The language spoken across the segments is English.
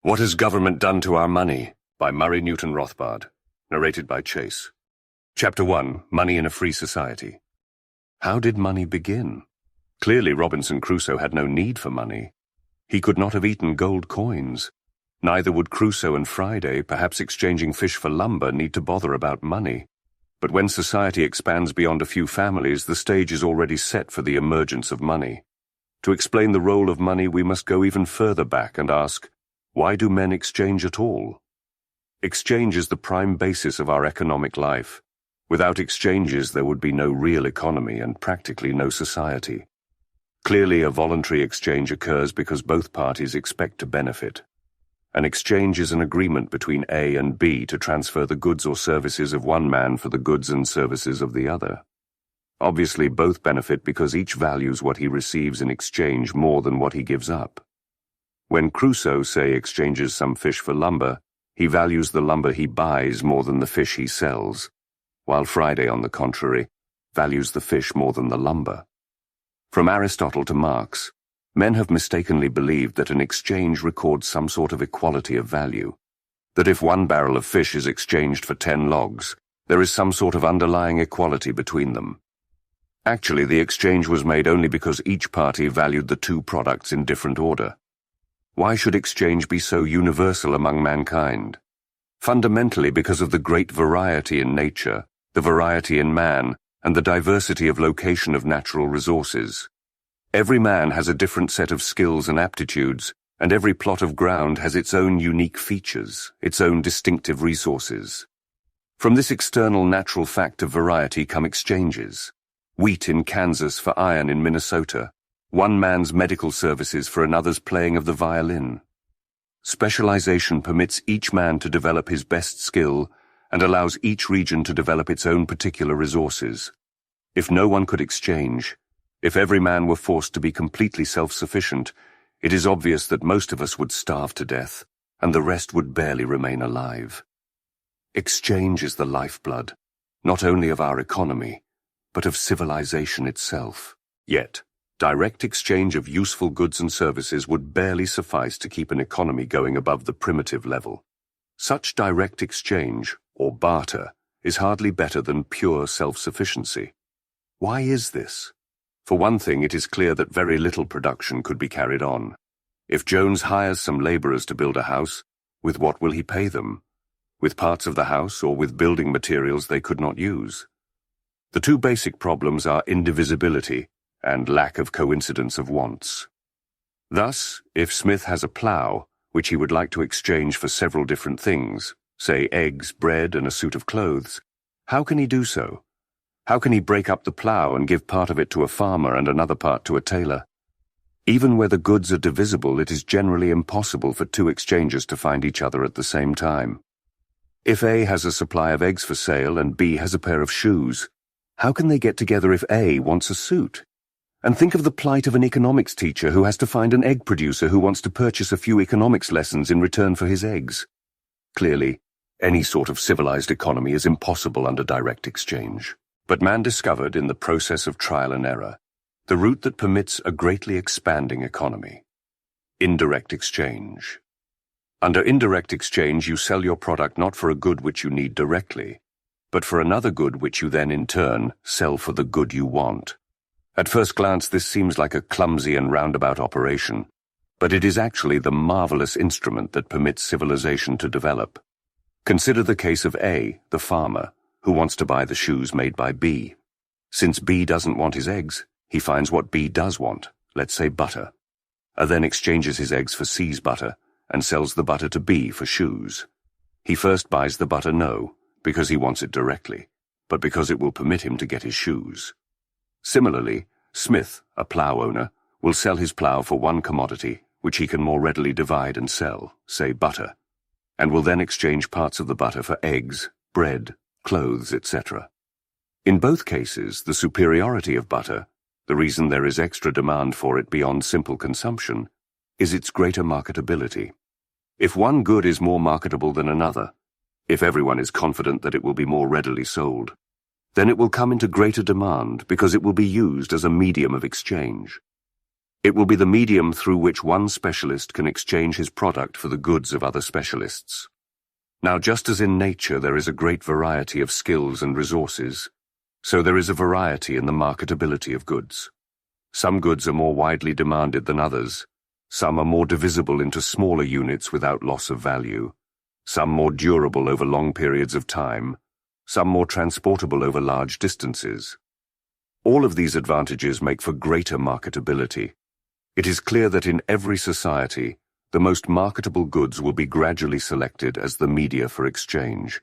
What Has Government Done to Our Money? By Murray Newton Rothbard. Narrated by Chase. Chapter 1. Money in a Free Society. How did money begin? Clearly Robinson Crusoe had no need for money. He could not have eaten gold coins. Neither would Crusoe and Friday, perhaps exchanging fish for lumber, need to bother about money. But when society expands beyond a few families, the stage is already set for the emergence of money. To explain the role of money, we must go even further back and ask, why do men exchange at all? Exchange is the prime basis of our economic life. Without exchanges, there would be no real economy and practically no society. Clearly, a voluntary exchange occurs because both parties expect to benefit. An exchange is an agreement between A and B to transfer the goods or services of one man for the goods and services of the other. Obviously, both benefit because each values what he receives in exchange more than what he gives up. When Crusoe, say, exchanges some fish for lumber, he values the lumber he buys more than the fish he sells, while Friday, on the contrary, values the fish more than the lumber. From Aristotle to Marx, men have mistakenly believed that an exchange records some sort of equality of value, that if 1 barrel of fish is exchanged for 10 logs, there is some sort of underlying equality between them. Actually, the exchange was made only because each party valued the two products in different order. Why should exchange be so universal among mankind? Fundamentally because of the great variety in nature, the variety in man, and the diversity of location of natural resources. Every man has a different set of skills and aptitudes, and every plot of ground has its own unique features, its own distinctive resources. From this external natural fact of variety come exchanges. Wheat in Kansas for iron in Minnesota. One man's medical services for another's playing of the violin. Specialization permits each man to develop his best skill and allows each region to develop its own particular resources. If no one could exchange, if every man were forced to be completely self-sufficient, it is obvious that most of us would starve to death, and the rest would barely remain alive. Exchange is the lifeblood, not only of our economy, but of civilization itself. Yet, direct exchange of useful goods and services would barely suffice to keep an economy going above the primitive level. Such direct exchange, or barter, is hardly better than pure self-sufficiency. Why is this? For one thing, it is clear that very little production could be carried on. If Jones hires some laborers to build a house, with what will he pay them? With parts of the house or with building materials they could not use? The two basic problems are indivisibility and lack of coincidence of wants. Thus, if Smith has a plough, which he would like to exchange for several different things, say eggs, bread, and a suit of clothes, how can he do so? How can he break up the plough and give part of it to a farmer and another part to a tailor? Even where the goods are divisible, it is generally impossible for two exchangers to find each other at the same time. If A has a supply of eggs for sale and B has a pair of shoes, how can they get together if A wants a suit? And think of the plight of an economics teacher who has to find an egg producer who wants to purchase a few economics lessons in return for his eggs. Clearly, any sort of civilized economy is impossible under direct exchange. But man discovered, in the process of trial and error, the route that permits a greatly expanding economy. Indirect exchange. Under indirect exchange, you sell your product not for a good which you need directly, but for another good which you then, in turn, sell for the good you want. At first glance, this seems like a clumsy and roundabout operation, but it is actually the marvelous instrument that permits civilization to develop. Consider the case of A, the farmer, who wants to buy the shoes made by B. Since B doesn't want his eggs, he finds what B does want, let's say butter, and then exchanges his eggs for C's butter and sells the butter to B for shoes. He first buys the butter no, because he wants it directly, but because it will permit him to get his shoes. Similarly, Smith, a plough owner, will sell his plough for one commodity which he can more readily divide and sell, say butter, and will then exchange parts of the butter for eggs, bread, clothes, etc. In both cases, the superiority of butter, the reason there is extra demand for it beyond simple consumption, is its greater marketability. If one good is more marketable than another, if everyone is confident that it will be more readily sold, then it will come into greater demand because it will be used as a medium of exchange. It will be the medium through which one specialist can exchange his product for the goods of other specialists. Now, just as in nature there is a great variety of skills and resources, so there is a variety in the marketability of goods. Some goods are more widely demanded than others. Some are more divisible into smaller units without loss of value. Some more durable over long periods of time. Some more transportable over large distances. All of these advantages make for greater marketability. It is clear that in every society, the most marketable goods will be gradually selected as the media for exchange.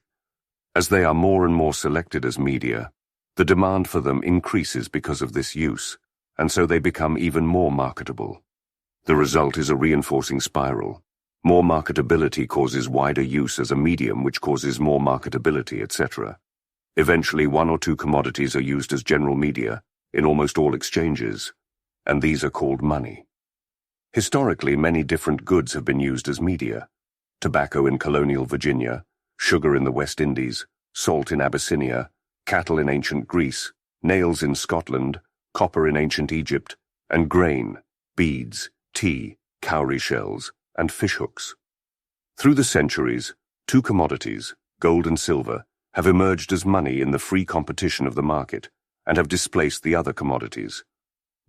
As they are more and more selected as media, the demand for them increases because of this use, and so they become even more marketable. The result is a reinforcing spiral. More marketability causes wider use as a medium, which causes more marketability, etc. Eventually, one or two commodities are used as general media in almost all exchanges, and these are called money. Historically, many different goods have been used as media. Tobacco in colonial Virginia, sugar in the West Indies, salt in Abyssinia, cattle in ancient Greece, nails in Scotland, copper in ancient Egypt, and grain, beads, tea, cowrie shells, and fishhooks. Through the centuries, two commodities, gold and silver, have emerged as money in the free competition of the market and have displaced the other commodities.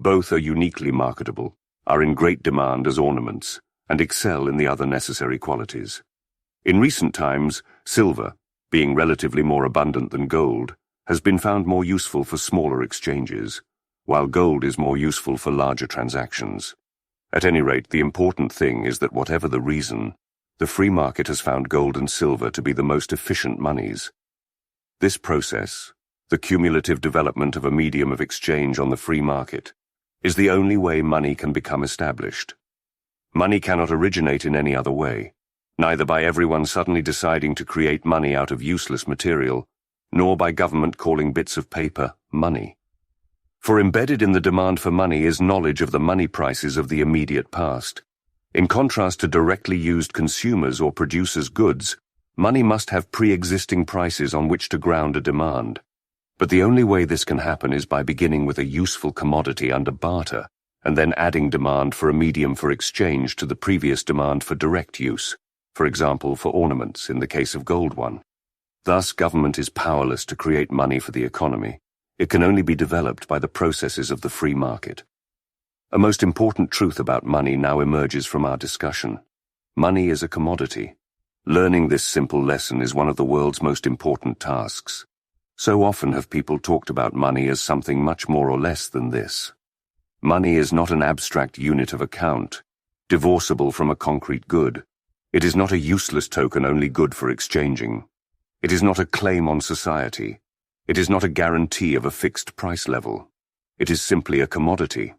Both are uniquely marketable, are in great demand as ornaments, and excel in the other necessary qualities. In recent times, silver, being relatively more abundant than gold, has been found more useful for smaller exchanges, while gold is more useful for larger transactions. At any rate, the important thing is that whatever the reason, the free market has found gold and silver to be the most efficient monies. This process, the cumulative development of a medium of exchange on the free market, is the only way money can become established. Money cannot originate in any other way, neither by everyone suddenly deciding to create money out of useless material, nor by government calling bits of paper money. For embedded in the demand for money is knowledge of the money prices of the immediate past. In contrast to directly used consumers or producers' goods, money must have pre-existing prices on which to ground a demand. But the only way this can happen is by beginning with a useful commodity under barter, and then adding demand for a medium for exchange to the previous demand for direct use, for example for ornaments in the case of gold one. Thus, government is powerless to create money for the economy. It can only be developed by the processes of the free market. A most important truth about money now emerges from our discussion. Money is a commodity. Learning this simple lesson is one of the world's most important tasks. So often have people talked about money as something much more or less than this. Money is not an abstract unit of account, divorceable from a concrete good. It is not a useless token only good for exchanging. It is not a claim on society. It is not a guarantee of a fixed price level. It is simply a commodity.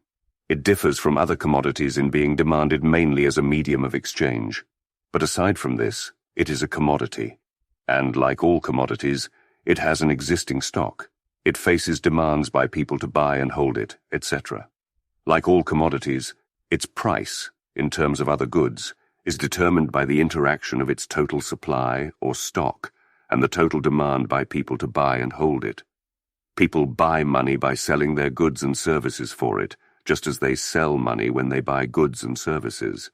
It differs from other commodities in being demanded mainly as a medium of exchange. But aside from this, it is a commodity. And like all commodities, it has an existing stock. It faces demands by people to buy and hold it, etc. Like all commodities, its price, in terms of other goods, is determined by the interaction of its total supply, or stock, and the total demand by people to buy and hold it. People buy money by selling their goods and services for it, just as they sell money when they buy goods and services.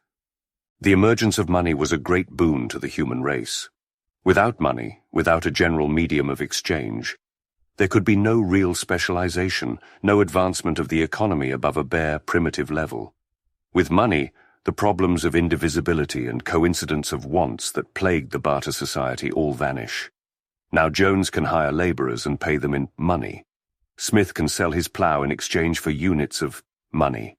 The emergence of money was a great boon to the human race. Without money, without a general medium of exchange, there could be no real specialization, no advancement of the economy above a bare, primitive level. With money, the problems of indivisibility and coincidence of wants that plagued the barter society all vanish. Now Jones can hire laborers and pay them in money. Smith can sell his plough in exchange for units of money.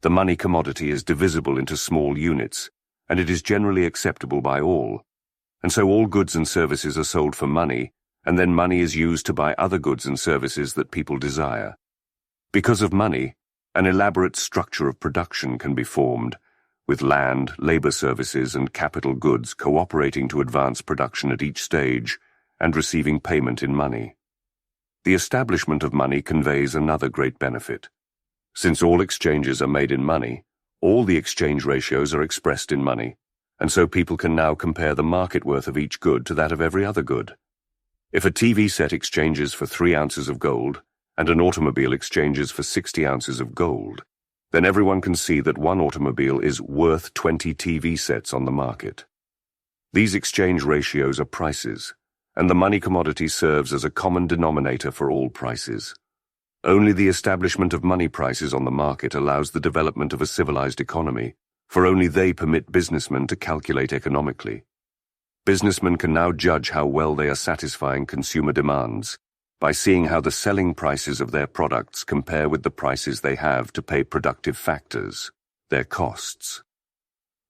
The money commodity is divisible into small units, and it is generally acceptable by all. And so all goods and services are sold for money, and then money is used to buy other goods and services that people desire. Because of money, an elaborate structure of production can be formed, with land, labor services, and capital goods cooperating to advance production at each stage and receiving payment in money. The establishment of money conveys another great benefit. Since all exchanges are made in money, all the exchange ratios are expressed in money, and so people can now compare the market worth of each good to that of every other good. If a TV set exchanges for 3 ounces of gold, and an automobile exchanges for 60 ounces of gold, then everyone can see that one automobile is worth 20 TV sets on the market. These exchange ratios are prices, and the money commodity serves as a common denominator for all prices. Only the establishment of money prices on the market allows the development of a civilized economy, for only they permit businessmen to calculate economically. Businessmen can now judge how well they are satisfying consumer demands by seeing how the selling prices of their products compare with the prices they have to pay productive factors, their costs.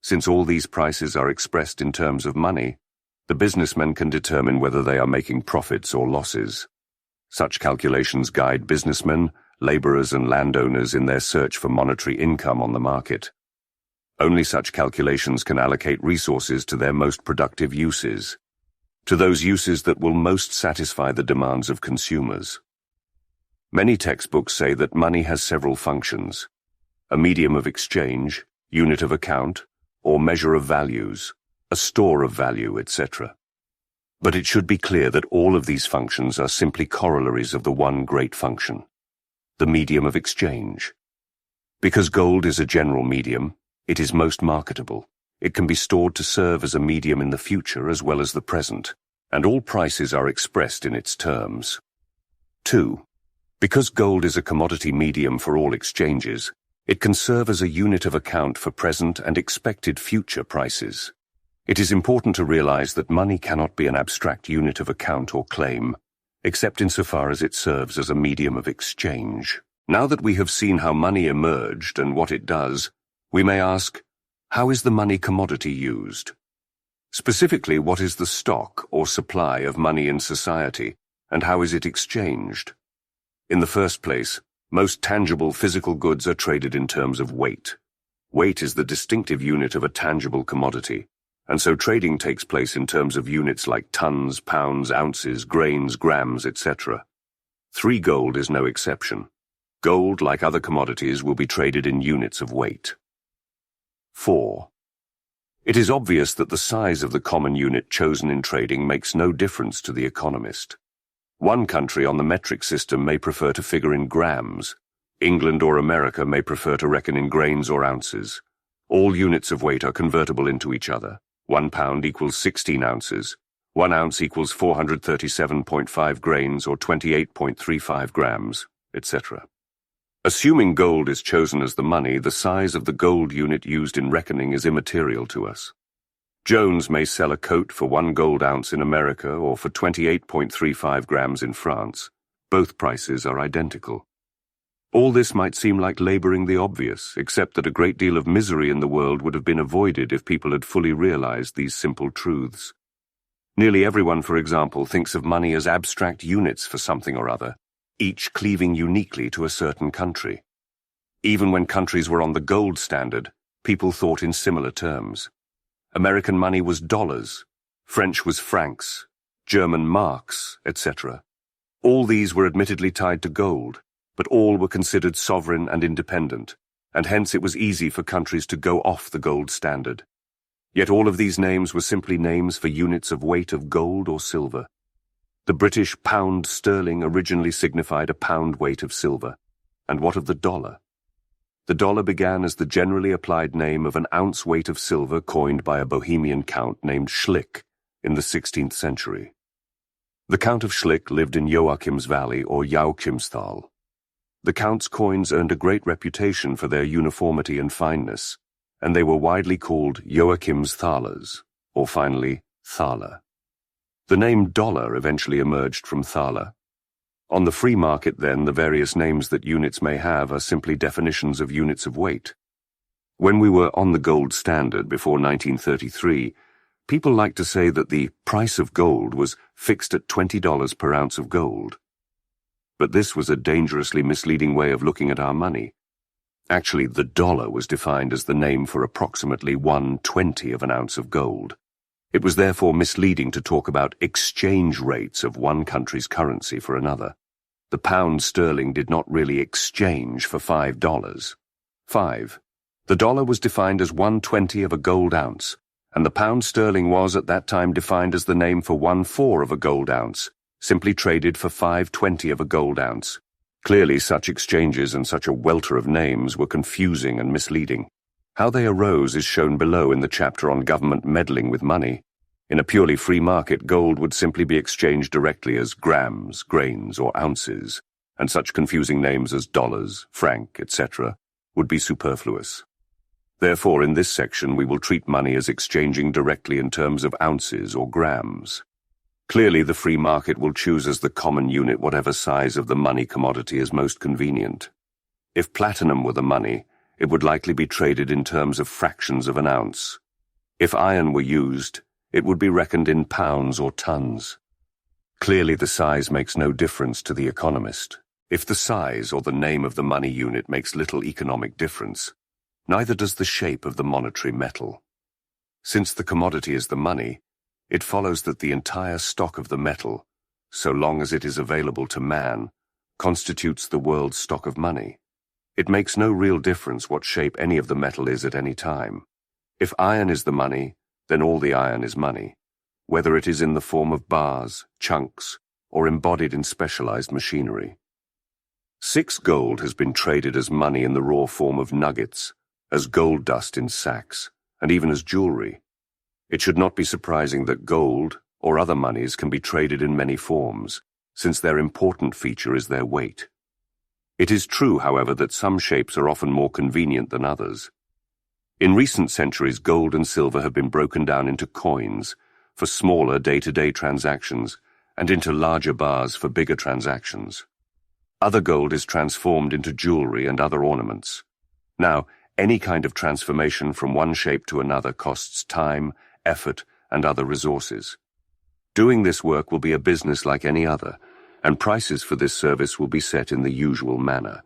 Since all these prices are expressed in terms of money, the businessmen can determine whether they are making profits or losses. Such calculations guide businessmen, laborers, and landowners in their search for monetary income on the market. Only such calculations can allocate resources to their most productive uses, to those uses that will most satisfy the demands of consumers. Many textbooks say that money has several functions: a medium of exchange, unit of account, or measure of values, a store of value, etc. But it should be clear that all of these functions are simply corollaries of the one great function, the medium of exchange. Because gold is a general medium, it is most marketable. It can be stored to serve as a medium in the future as well as the present, and all prices are expressed in its terms. 2. Because gold is a commodity medium for all exchanges, it can serve as a unit of account for present and expected future prices. It is important to realize that money cannot be an abstract unit of account or claim, except insofar as it serves as a medium of exchange. Now that we have seen how money emerged and what it does, we may ask, how is the money commodity used? Specifically, what is the stock or supply of money in society, and how is it exchanged? In the first place, most tangible physical goods are traded in terms of weight. Weight is the distinctive unit of a tangible commodity, and so trading takes place in terms of units like tons, pounds, ounces, grains, grams, etc. 3 Gold is no exception. Gold, like other commodities, will be traded in units of weight. 4. It is obvious that the size of the common unit chosen in trading makes no difference to the economist. One country on the metric system may prefer to figure in grams. England or America may prefer to reckon in grains or ounces. All units of weight are convertible into each other. 1 pound equals 16 ounces. 1 ounce equals 437.5 grains or 28.35 grams, etc. Assuming gold is chosen as the money, the size of the gold unit used in reckoning is immaterial to us. Jones may sell a coat for 1 gold ounce in America or for 28.35 grams in France. Both prices are identical. All this might seem like laboring the obvious, except that a great deal of misery in the world would have been avoided if people had fully realized these simple truths. Nearly everyone, for example, thinks of money as abstract units for something or other, each cleaving uniquely to a certain country. Even when countries were on the gold standard, people thought in similar terms. American money was dollars, French was francs, German marks, etc. All these were admittedly tied to gold, but all were considered sovereign and independent, and hence it was easy for countries to go off the gold standard. Yet all of these names were simply names for units of weight of gold or silver. The British pound sterling originally signified a pound weight of silver. And what of the dollar? The dollar began as the generally applied name of an ounce weight of silver coined by a Bohemian count named Schlick in the 16th century. The Count of Schlick lived in Joachim's Valley or Joachimsthal. The Count's coins earned a great reputation for their uniformity and fineness, and they were widely called Joachim's thalers, or finally, thaler. The name dollar eventually emerged from thaler. On the free market, then, the various names that units may have are simply definitions of units of weight. When we were on the gold standard before 1933, people liked to say that the price of gold was fixed at $20 per ounce of gold. But this was a dangerously misleading way of looking at our money. Actually, the dollar was defined as the name for approximately 1/20 of an ounce of gold. It was therefore misleading to talk about exchange rates of one country's currency for another. The pound sterling did not really exchange for $5. 5. The dollar was defined as 1/20 of a gold ounce, and the pound sterling was at that time defined as the name for 1/4 of a gold ounce, simply traded for 5/20 of a gold ounce. Clearly, such exchanges and such a welter of names were confusing and misleading. How they arose is shown below in the chapter on government meddling with money. In a purely free market, gold would simply be exchanged directly as grams, grains, or ounces, and such confusing names as dollars, franc, etc. would be superfluous. Therefore, in this section, we will treat money as exchanging directly in terms of ounces or grams. Clearly, the free market will choose as the common unit whatever size of the money commodity is most convenient. If platinum were the money, it would likely be traded in terms of fractions of an ounce. If iron were used, it would be reckoned in pounds or tons. Clearly, the size makes no difference to the economist. If the size or the name of the money unit makes little economic difference, neither does the shape of the monetary metal. Since the commodity is the money, it follows that the entire stock of the metal, so long as it is available to man, constitutes the world's stock of money. It makes no real difference what shape any of the metal is at any time. If iron is the money, then all the iron is money, whether it is in the form of bars, chunks, or embodied in specialized machinery. 6 gold has been traded as money in the raw form of nuggets, as gold dust in sacks, and even as jewelry. It should not be surprising that gold, or other monies, can be traded in many forms, since their important feature is their weight. It is true, however, that some shapes are often more convenient than others. In recent centuries, gold and silver have been broken down into coins for smaller day-to-day transactions and into larger bars for bigger transactions. Other gold is transformed into jewelry and other ornaments. Now, any kind of transformation from one shape to another costs time, effort, and other resources. Doing this work will be a business like any other, and prices for this service will be set in the usual manner.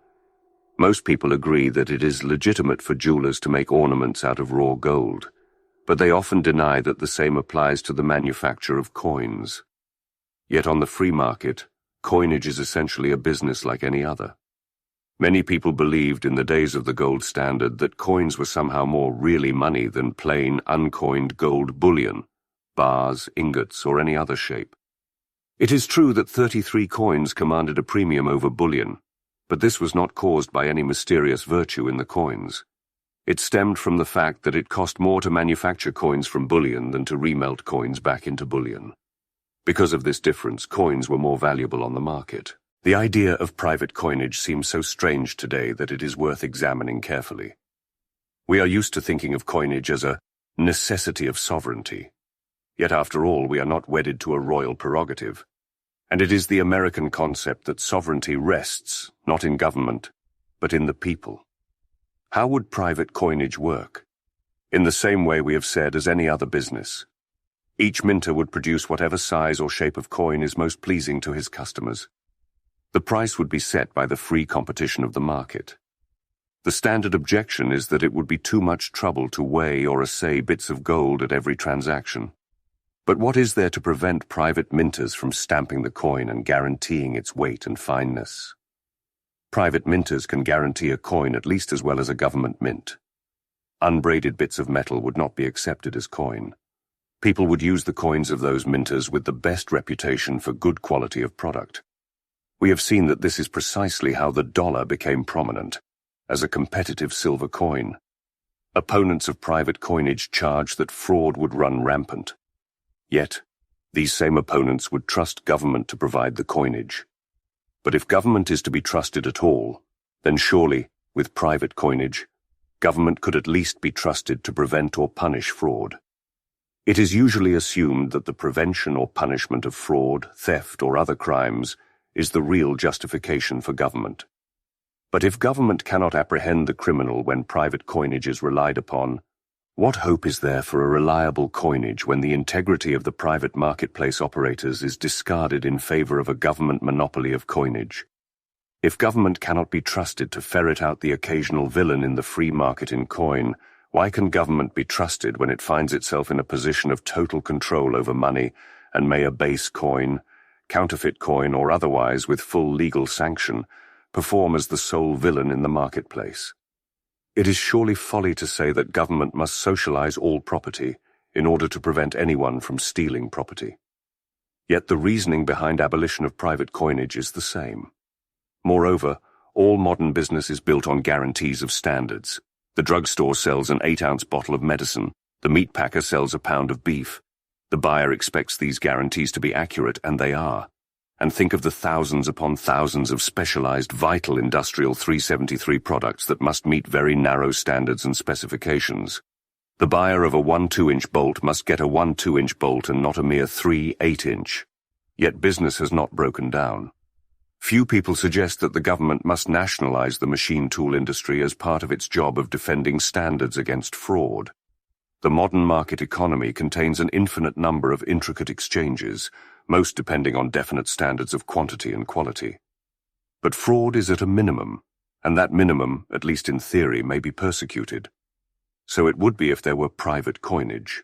Most people agree that it is legitimate for jewelers to make ornaments out of raw gold, but they often deny that the same applies to the manufacture of coins. Yet on the free market, coinage is essentially a business like any other. Many people believed in the days of the gold standard that coins were somehow more really money than plain, uncoined gold bullion, bars, ingots, or any other shape. It is true that 33 coins commanded a premium over bullion, but this was not caused by any mysterious virtue in the coins. It stemmed from the fact that it cost more to manufacture coins from bullion than to remelt coins back into bullion. Because of this difference, coins were more valuable on the market. The idea of private coinage seems so strange today that it is worth examining carefully. We are used to thinking of coinage as a necessity of sovereignty. Yet after all, we are not wedded to a royal prerogative. And it is the American concept that sovereignty rests, not in government, but in the people. How would private coinage work? In the same way we have said as any other business. Each minter would produce whatever size or shape of coin is most pleasing to his customers. The price would be set by the free competition of the market. The standard objection is that it would be too much trouble to weigh or assay bits of gold at every transaction. But what is there to prevent private minters from stamping the coin and guaranteeing its weight and fineness? Private minters can guarantee a coin at least as well as a government mint. Unbraided bits of metal would not be accepted as coin. People would use the coins of those minters with the best reputation for good quality of product. We have seen that this is precisely how the dollar became prominent, as a competitive silver coin. Opponents of private coinage charged that fraud would run rampant. Yet, these same opponents would trust government to provide the coinage. But if government is to be trusted at all, then surely, with private coinage, government could at least be trusted to prevent or punish fraud. It is usually assumed that the prevention or punishment of fraud, theft, or other crimes is the real justification for government. But if government cannot apprehend the criminal when private coinage is relied upon, what hope is there for a reliable coinage when the integrity of the private marketplace operators is discarded in favor of a government monopoly of coinage? If government cannot be trusted to ferret out the occasional villain in the free market in coin, why can government be trusted when it finds itself in a position of total control over money and may abase coin, counterfeit coin, or otherwise, with full legal sanction, perform as the sole villain in the marketplace? It is surely folly to say that government must socialize all property in order to prevent anyone from stealing property. Yet the reasoning behind abolition of private coinage is the same. Moreover, all modern business is built on guarantees of standards. The drugstore sells an 8-ounce bottle of medicine. The meat packer sells a pound of beef. The buyer expects these guarantees to be accurate, and they are. And think of the thousands upon thousands of specialized vital industrial 373 products that must meet very narrow standards and specifications. The buyer of a 1 2-inch bolt must get a 1 2-inch bolt and not a mere 3 8-inch. Yet business has not broken down. Few people suggest that the government must nationalize the machine tool industry as part of its job of defending standards against fraud. The modern market economy contains an infinite number of intricate exchanges, most depending on definite standards of quantity and quality. But fraud is at a minimum, and that minimum, at least in theory, may be persecuted. So it would be if there were private coinage.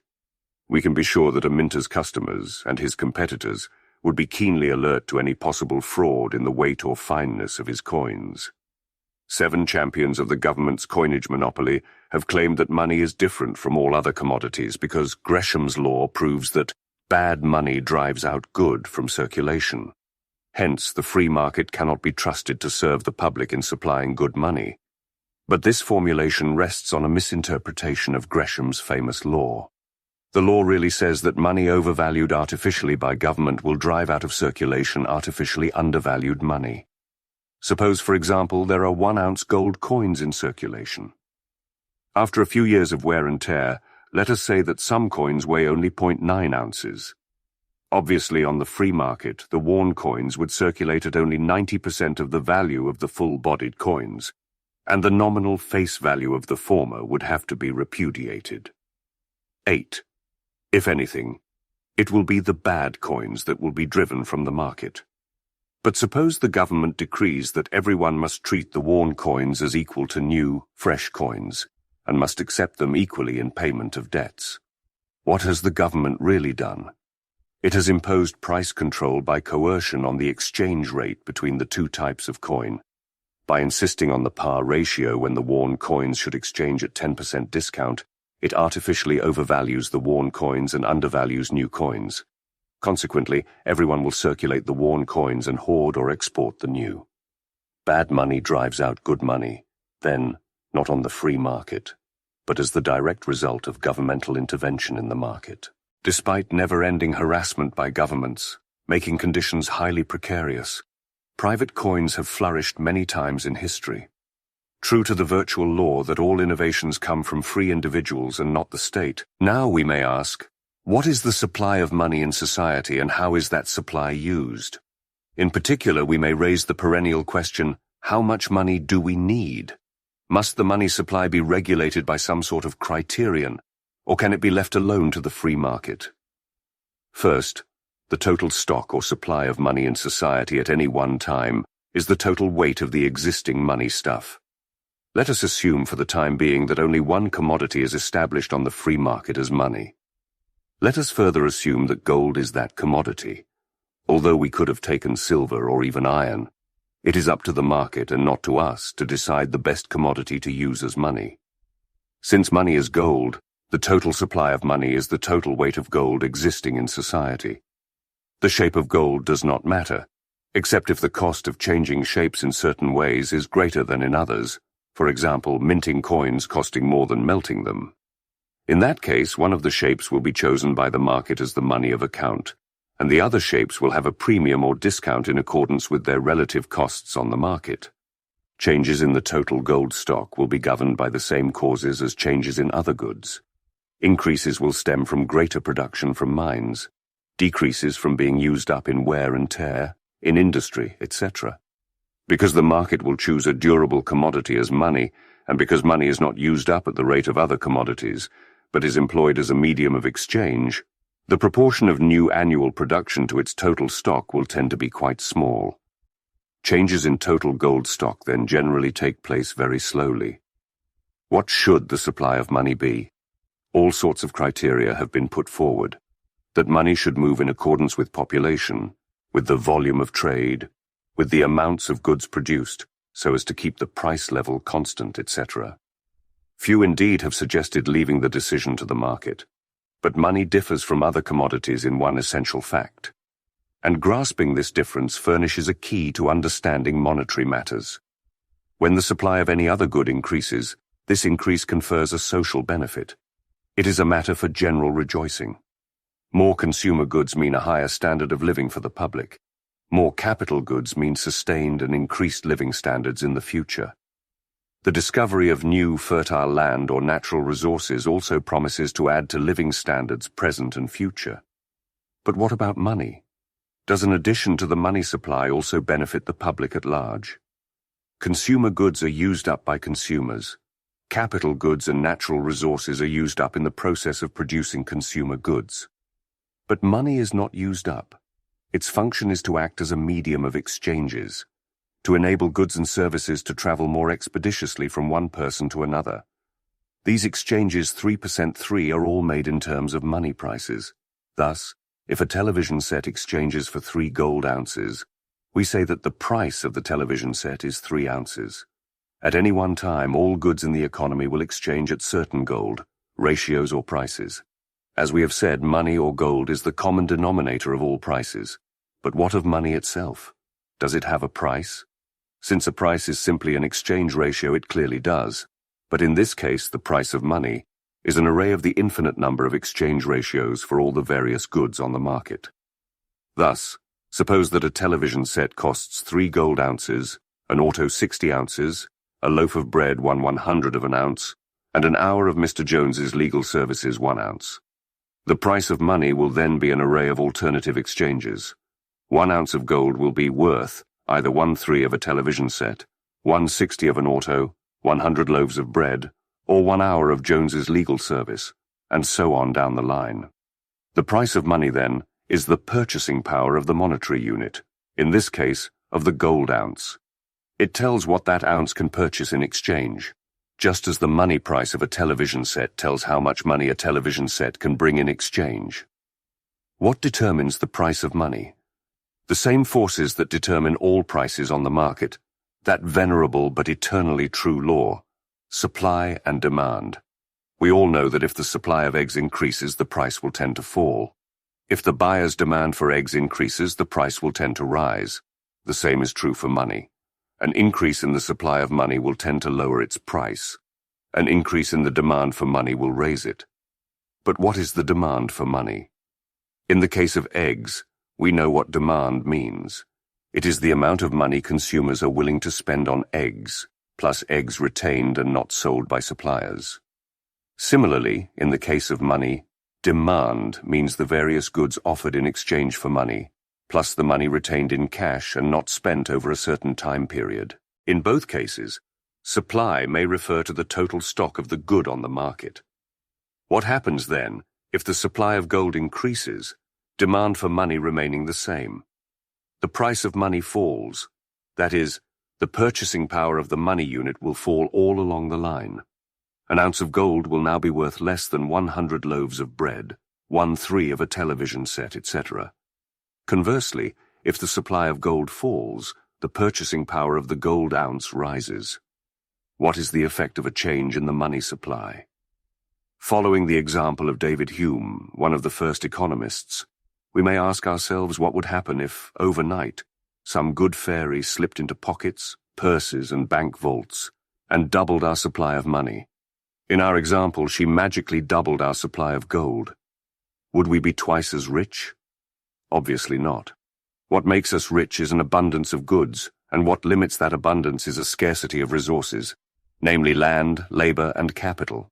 We can be sure that a minter's customers and his competitors would be keenly alert to any possible fraud in the weight or fineness of his coins. 7 champions of the government's coinage monopoly have claimed that money is different from all other commodities because Gresham's law proves that bad money drives out good from circulation. Hence, the free market cannot be trusted to serve the public in supplying good money. But this formulation rests on a misinterpretation of Gresham's famous law. The law really says that money overvalued artificially by government will drive out of circulation artificially undervalued money. Suppose, for example, there are 1-ounce gold coins in circulation. After a few years of wear and tear, let us say that some coins weigh only 0.9 ounces. Obviously, on the free market, the worn coins would circulate at only 90% of the value of the full-bodied coins, and the nominal face value of the former would have to be repudiated. 8. If anything, it will be the bad coins that will be driven from the market. But suppose the government decrees that everyone must treat the worn coins as equal to new, fresh coins, and must accept them equally in payment of debts. What has the government really done? It has imposed price control by coercion on the exchange rate between the two types of coin. By insisting on the par ratio when the worn coins should exchange at 10% discount, it artificially overvalues the worn coins and undervalues new coins. Consequently, everyone will circulate the worn coins and hoard or export the new. Bad money drives out good money, then not on the free market, but as the direct result of governmental intervention in the market. Despite never-ending harassment by governments, making conditions highly precarious, private coins have flourished many times in history. True to the virtual law that all innovations come from free individuals and not the state, now we may ask, what is the supply of money in society and how is that supply used? In particular, we may raise the perennial question, how much money do we need? Must the money supply be regulated by some sort of criterion, or can it be left alone to the free market? First, the total stock or supply of money in society at any one time is the total weight of the existing money stuff. Let us assume for the time being that only one commodity is established on the free market as money. Let us further assume that gold is that commodity. Although we could have taken silver or even iron, it is up to the market and not to us to decide the best commodity to use as money. Since money is gold, the total supply of money is the total weight of gold existing in society. The shape of gold does not matter, except if the cost of changing shapes in certain ways is greater than in others. For example, minting coins costing more than melting them. In that case, one of the shapes will be chosen by the market as the money of account, and the other shapes will have a premium or discount in accordance with their relative costs on the market. Changes in the total gold stock will be governed by the same causes as changes in other goods. Increases will stem from greater production from mines, decreases from being used up in wear and tear, in industry, etc. Because the market will choose a durable commodity as money, and because money is not used up at the rate of other commodities, but is employed as a medium of exchange, the proportion of new annual production to its total stock will tend to be quite small. Changes in total gold stock then generally take place very slowly. What should the supply of money be? All sorts of criteria have been put forward. That money should move in accordance with population, with the volume of trade, with the amounts of goods produced, so as to keep the price level constant, etc. Few indeed have suggested leaving the decision to the market, but money differs from other commodities in one essential fact. and grasping this difference furnishes a key to understanding monetary matters. When the supply of any other good increases, this increase confers a social benefit. It is a matter for general rejoicing. More consumer goods mean a higher standard of living for the public. More capital goods mean sustained and increased living standards in the future. The discovery of new fertile land or natural resources also promises to add to living standards present and future. But what about money? Does an addition to the money supply also benefit the public at large? Consumer goods are used up by consumers. Capital goods and natural resources are used up in the process of producing consumer goods. But money is not used up. Its function is to act as a medium of exchanges, to enable goods and services to travel more expeditiously from one person to another. These exchanges 3% are all made in terms of money prices. Thus, if a television set exchanges for 3 gold ounces, we say that the price of the television set is 3 ounces. At any one time, all goods in the economy will exchange at certain gold, ratios or prices. As we have said, money or gold is the common denominator of all prices. But what of money itself? Does it have a price? Since a price is simply an exchange ratio, it clearly does. But in this case, the price of money is an array of the infinite number of exchange ratios for all the various goods on the market. Thus, suppose that a television set costs 3 gold ounces, an auto 60 ounces, a loaf of bread 1/100 of an ounce, and an hour of Mr. Jones's legal services 1 ounce. The price of money will then be an array of alternative exchanges. 1 ounce of gold will be worth either 1/3 of a television set, 1/60 of an auto, 100 loaves of bread, or 1 hour of Jones's legal service, and so on down the line. The price of money, then, is the purchasing power of the monetary unit, in this case, of the gold ounce. It tells what that ounce can purchase in exchange, just as the money price of a television set tells how much money a television set can bring in exchange. What determines the price of money? The same forces that determine all prices on the market, that venerable but eternally true law, supply and demand. We all know that if the supply of eggs increases, the price will tend to fall. If the buyer's demand for eggs increases, the price will tend to rise. The same is true for money. An increase in the supply of money will tend to lower its price. An increase in the demand for money will raise it. But what is the demand for money? In the case of eggs, we know what demand means. It is the amount of money consumers are willing to spend on eggs, plus eggs retained and not sold by suppliers. Similarly, in the case of money, demand means the various goods offered in exchange for money, plus the money retained in cash and not spent over a certain time period. In both cases, supply may refer to the total stock of the good on the market. What happens then if the supply of gold increases, demand for money remaining the same? The price of money falls. That is, the purchasing power of the money unit will fall all along the line. An ounce of gold will now be worth less than 100 loaves of bread, 1/3 of a television set, etc. Conversely, if the supply of gold falls, the purchasing power of the gold ounce rises. What is the effect of a change in the money supply? Following the example of David Hume, one of the first economists, we may ask ourselves what would happen if, overnight, some good fairy slipped into pockets, purses, and bank vaults, and doubled our supply of money. In our example, she magically doubled our supply of gold. Would we be twice as rich? Obviously not. What makes us rich is an abundance of goods, and what limits that abundance is a scarcity of resources, namely land, labor, and capital.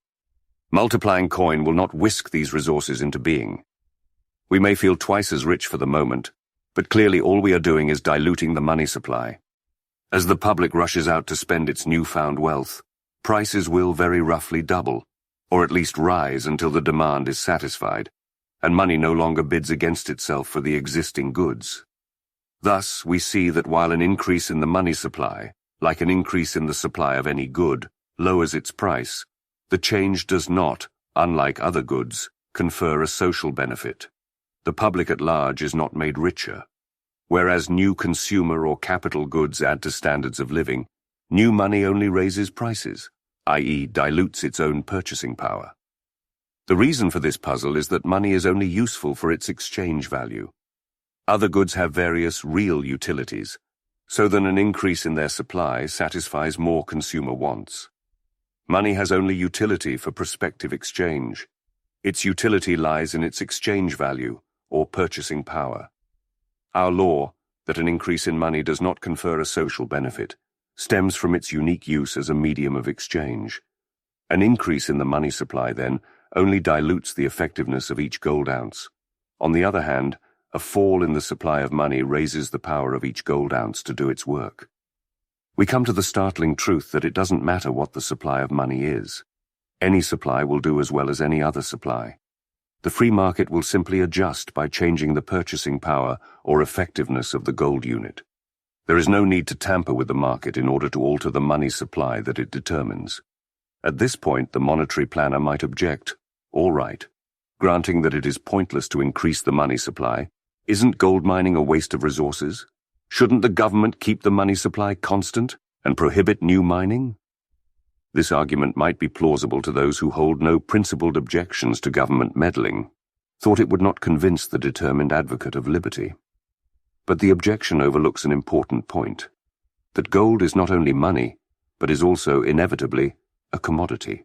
Multiplying coin will not whisk these resources into being. We may feel twice as rich for the moment, but clearly all we are doing is diluting the money supply. As the public rushes out to spend its newfound wealth, prices will very roughly double, or at least rise until the demand is satisfied, and money no longer bids against itself for the existing goods. Thus, we see that while an increase in the money supply, like an increase in the supply of any good, lowers its price, the change does not, unlike other goods, confer a social benefit. The public at large is not made richer. Whereas new consumer or capital goods add to standards of living, new money only raises prices, i.e., dilutes its own purchasing power. The reason for this puzzle is that money is only useful for its exchange value. Other goods have various real utilities, so that an increase in their supply satisfies more consumer wants. Money has only utility for prospective exchange. Its utility lies in its exchange value, or purchasing power. Our law, that an increase in money does not confer a social benefit, stems from its unique use as a medium of exchange. An increase in the money supply, then, only dilutes the effectiveness of each gold ounce. On the other hand, a fall in the supply of money raises the power of each gold ounce to do its work. We come to the startling truth that it doesn't matter what the supply of money is. Any supply will do as well as any other supply. The free market will simply adjust by changing the purchasing power or effectiveness of the gold unit. There is no need to tamper with the market in order to alter the money supply that it determines. At this point, the monetary planner might object. All right, granting that it is pointless to increase the money supply, isn't gold mining a waste of resources? Shouldn't the government keep the money supply constant and prohibit new mining? This argument might be plausible to those who hold no principled objections to government meddling, thought it would not convince the determined advocate of liberty. But the objection overlooks an important point, that gold is not only money, but is also inevitably a commodity.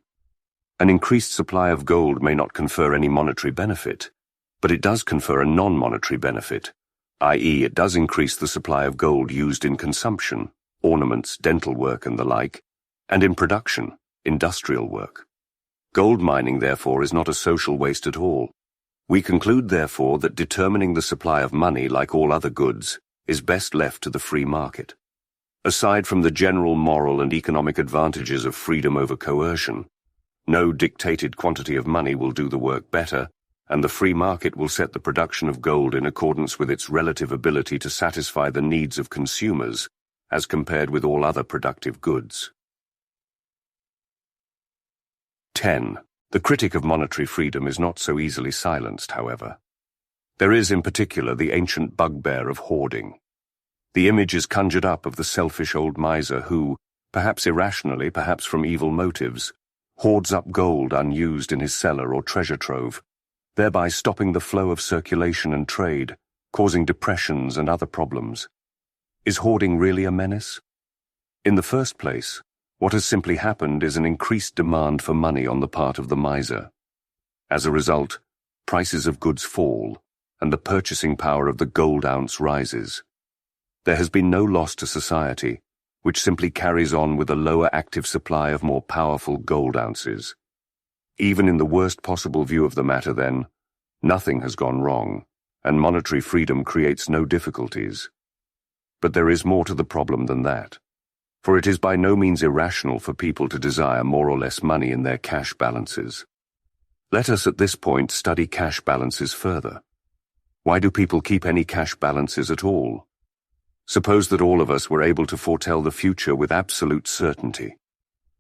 An increased supply of gold may not confer any monetary benefit, but it does confer a non-monetary benefit, i.e. it does increase the supply of gold used in consumption, ornaments, dental work and the like, and in production, industrial work. Gold mining, therefore, is not a social waste at all. We conclude, therefore, that determining the supply of money, like all other goods, is best left to the free market. Aside from the general moral and economic advantages of freedom over coercion, no dictated quantity of money will do the work better, and the free market will set the production of gold in accordance with its relative ability to satisfy the needs of consumers, as compared with all other productive goods. 10. The critic of monetary freedom is not so easily silenced, however. There is, in particular, the ancient bugbear of hoarding. The image is conjured up of the selfish old miser who, perhaps irrationally, perhaps from evil motives, hoards up gold unused in his cellar or treasure trove, thereby stopping the flow of circulation and trade, causing depressions and other problems. Is hoarding really a menace? In the first place, what has simply happened is an increased demand for money on the part of the miser. As a result, prices of goods fall, and the purchasing power of the gold ounce rises. There has been no loss to society, which simply carries on with a lower active supply of more powerful gold ounces. Even in the worst possible view of the matter, then, nothing has gone wrong, and monetary freedom creates no difficulties. But there is more to the problem than that, for it is by no means irrational for people to desire more or less money in their cash balances. Let us at this point study cash balances further. Why do people keep any cash balances at all? Suppose that all of us were able to foretell the future with absolute certainty.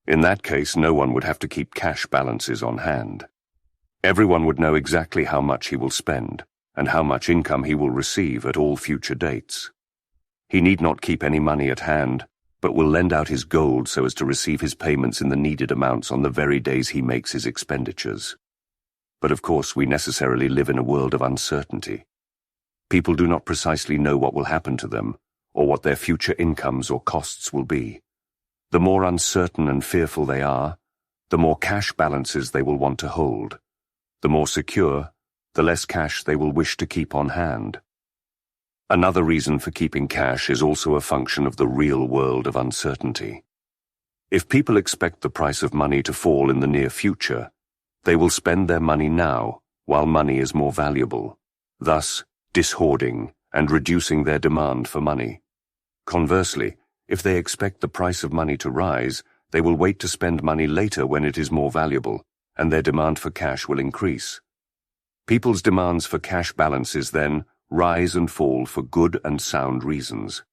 In that case, no one would have to keep cash balances on hand. Everyone would know exactly how much he will spend and how much income he will receive at all future dates. He need not keep any money at hand, but will lend out his gold so as to receive his payments in the needed amounts on the very days he makes his expenditures. But of course, we necessarily live in a world of uncertainty. People do not precisely know what will happen to them, or what their future incomes or costs will be. The more uncertain and fearful they are, the more cash balances they will want to hold. The more secure, the less cash they will wish to keep on hand. Another reason for keeping cash is also a function of the real world of uncertainty. If people expect the price of money to fall in the near future, they will spend their money now while money is more valuable, thus dishoarding and reducing their demand for money. Conversely, if they expect the price of money to rise, they will wait to spend money later when it is more valuable, and their demand for cash will increase. People's demands for cash balances, then, rise and fall for good and sound reasons.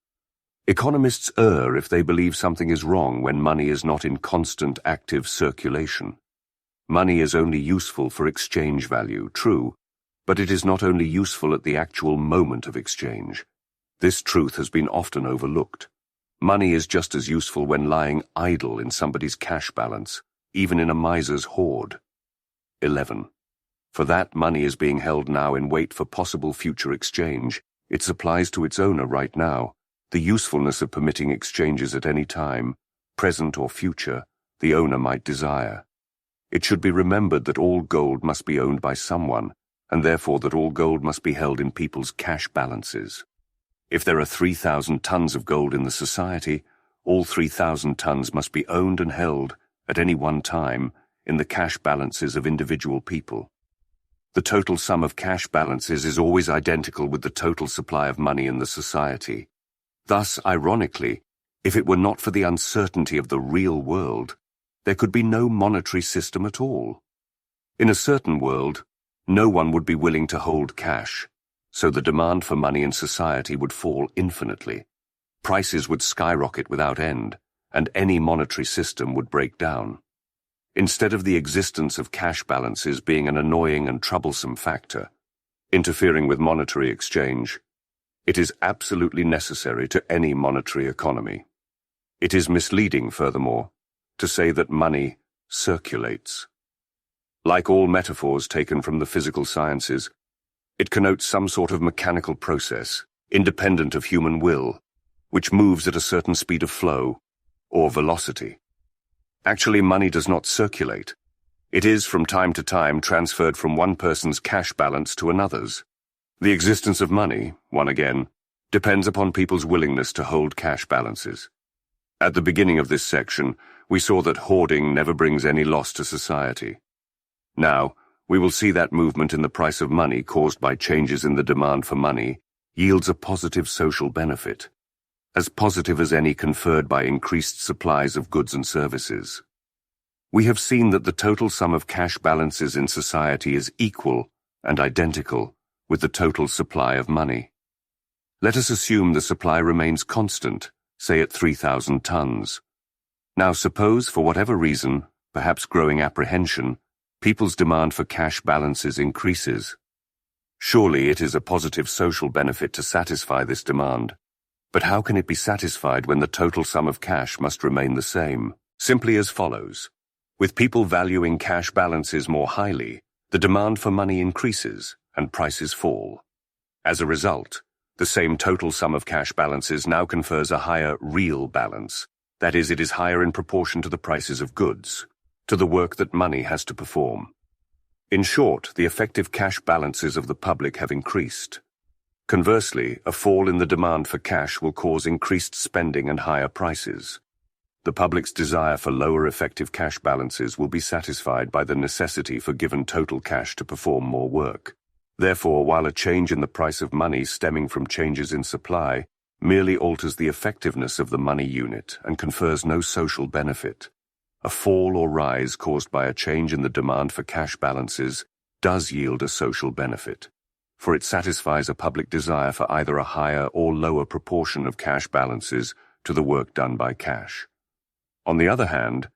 Economists err if they believe something is wrong when money is not in constant active circulation. Money is only useful for exchange value, true, but it is not only useful at the actual moment of exchange. This truth has been often overlooked. Money is just as useful when lying idle in somebody's cash balance, even in a miser's hoard. 11. For that money is being held now in wait for possible future exchange, It supplies to its owner right now the usefulness of permitting exchanges at any time, present or future, the owner might desire. It should be remembered that all gold must be owned by someone, and therefore that all gold must be held in people's cash balances. If there are 3,000 tons of gold in the society, all 3,000 tons must be owned and held at any one time in the cash balances of individual people. The total sum of cash balances is always identical with the total supply of money in the society. Thus, ironically, if it were not for the uncertainty of the real world, there could be no monetary system at all. In a certain world, no one would be willing to hold cash, so the demand for money in society would fall infinitely. Prices would skyrocket without end, and any monetary system would break down. Instead of the existence of cash balances being an annoying and troublesome factor, interfering with monetary exchange, it is absolutely necessary to any monetary economy. It is misleading, furthermore, to say that money circulates. Like all metaphors taken from the physical sciences, it connotes some sort of mechanical process, independent of human will, which moves at a certain speed of flow, or velocity. Actually, money does not circulate. It is, from time to time, transferred from one person's cash balance to another's. The existence of money, one again, depends upon people's willingness to hold cash balances. At the beginning of this section, we saw that hoarding never brings any loss to society. Now, we will see that movement in the price of money caused by changes in the demand for money yields a positive social benefit, as positive as any conferred by increased supplies of goods and services. We have seen that the total sum of cash balances in society is equal and identical with the total supply of money. Let us assume the supply remains constant, say at 3,000 tons. Now suppose, for whatever reason, perhaps growing apprehension, people's demand for cash balances increases. Surely it is a positive social benefit to satisfy this demand. But how can it be satisfied when the total sum of cash must remain the same? Simply as follows. With people valuing cash balances more highly, the demand for money increases and prices fall. As a result, the same total sum of cash balances now confers a higher real balance. That is, it is higher in proportion to the prices of goods, to the work that money has to perform. In short, the effective cash balances of the public have increased. Conversely, a fall in the demand for cash will cause increased spending and higher prices. The public's desire for lower effective cash balances will be satisfied by the necessity for given total cash to perform more work. Therefore, while a change in the price of money stemming from changes in supply merely alters the effectiveness of the money unit and confers no social benefit, a fall or rise caused by a change in the demand for cash balances does yield a social benefit, for it satisfies a public desire for either a higher or lower proportion of cash balances to the work done by cash. On the other hand,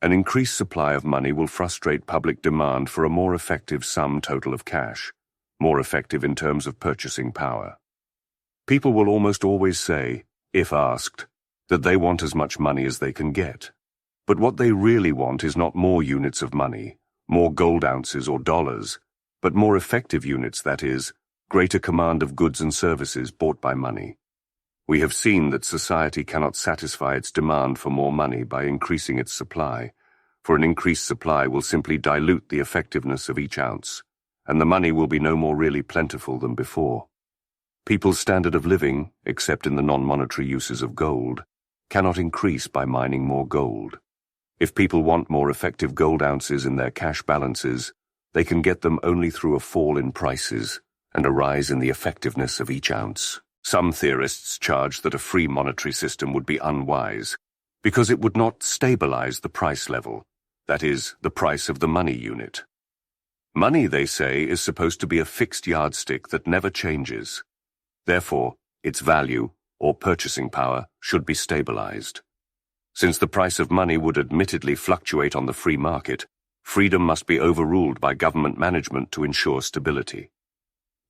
an increased supply of money will frustrate public demand for a more effective sum total of cash, more effective in terms of purchasing power. People will almost always say, if asked, that they want as much money as they can get. But what they really want is not more units of money, more gold ounces or dollars, but more effective units, that is, greater command of goods and services bought by money. We have seen that society cannot satisfy its demand for more money by increasing its supply, for an increased supply will simply dilute the effectiveness of each ounce, and the money will be no more really plentiful than before. People's standard of living, except in the non-monetary uses of gold, cannot increase by mining more gold. If people want more effective gold ounces in their cash balances, they can get them only through a fall in prices and a rise in the effectiveness of each ounce. Some theorists charge that a free monetary system would be unwise, because it would not stabilize the price level, that is, the price of the money unit. Money, they say, is supposed to be a fixed yardstick that never changes. Therefore, its value, or purchasing power, should be stabilized. Since the price of money would admittedly fluctuate on the free market, freedom must be overruled by government management to ensure stability.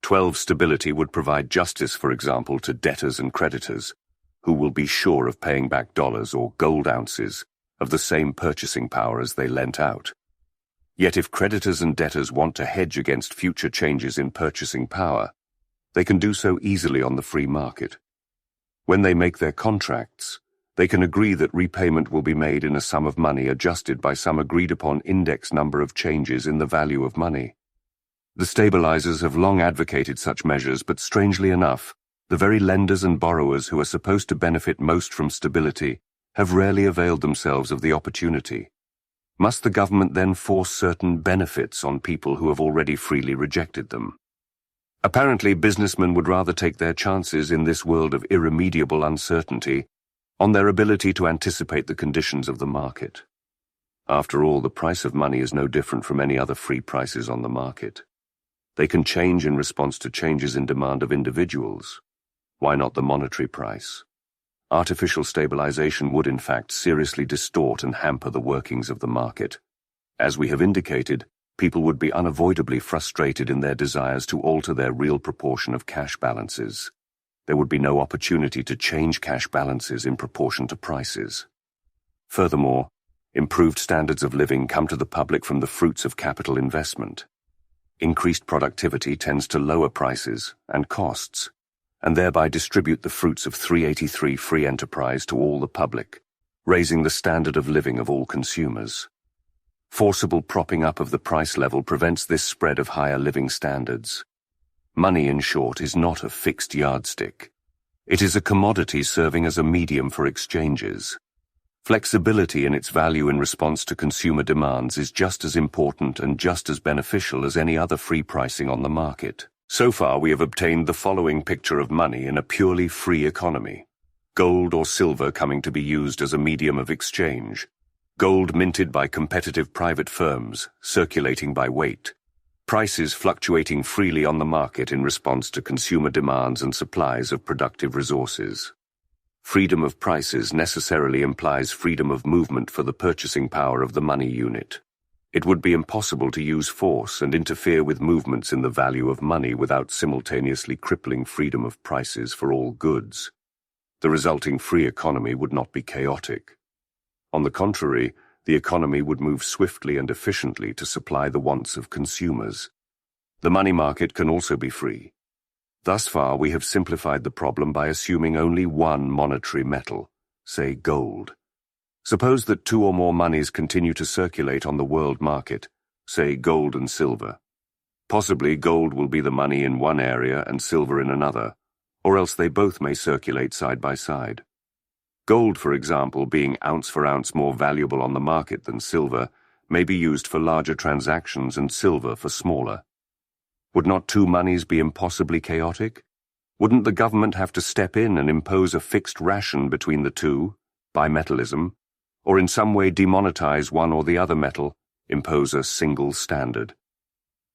12 stability would provide justice, for example, to debtors and creditors, who will be sure of paying back dollars or gold ounces of the same purchasing power as they lent out. Yet if creditors and debtors want to hedge against future changes in purchasing power, They can do so easily on the free market. When they make their contracts, they can agree that repayment will be made in a sum of money adjusted by some agreed-upon index number of changes in the value of money. The stabilizers have long advocated such measures, but strangely enough, the very lenders and borrowers who are supposed to benefit most from stability have rarely availed themselves of the opportunity. Must the government then force certain benefits on people who have already freely rejected them? Apparently, businessmen would rather take their chances in this world of irremediable uncertainty on their ability to anticipate the conditions of the market. After all, the price of money is no different from any other free prices on the market. They can change in response to changes in demand of individuals. Why not the monetary price? Artificial stabilization would, in fact, seriously distort and hamper the workings of the market. As we have indicated, people would be unavoidably frustrated in their desires to alter their real proportion of cash balances. There would be no opportunity to change cash balances in proportion to prices. Furthermore, improved standards of living come to the public from the fruits of capital investment. Increased productivity tends to lower prices and costs, and thereby distribute the fruits of 383 free enterprise to all the public, raising the standard of living of all consumers. Forcible propping up of the price level prevents this spread of higher living standards. Money, in short, is not a fixed yardstick. It is a commodity serving as a medium for exchanges. Flexibility in its value in response to consumer demands is just as important and just as beneficial as any other free pricing on the market. So far, we have obtained the following picture of money in a purely free economy. Gold or silver coming to be used as a medium of exchange. Gold minted by competitive private firms, circulating by weight. Prices fluctuating freely on the market in response to consumer demands and supplies of productive resources. Freedom of prices necessarily implies freedom of movement for the purchasing power of the money unit. It would be impossible to use force and interfere with movements in the value of money without simultaneously crippling freedom of prices for all goods. The resulting free economy would not be chaotic. On the contrary, the economy would move swiftly and efficiently to supply the wants of consumers. The money market can also be free. Thus far, we have simplified the problem by assuming only one monetary metal, say gold. Suppose that two or more monies continue to circulate on the world market, say gold and silver. Possibly gold will be the money in one area and silver in another, or else they both may circulate side by side. Gold, for example, being ounce for ounce more valuable on the market than silver, may be used for larger transactions and silver for smaller. Would not two monies be impossibly chaotic? Wouldn't the government have to step in and impose a fixed ration between the two, bimetallism, or in some way demonetize one or the other metal, impose a single standard?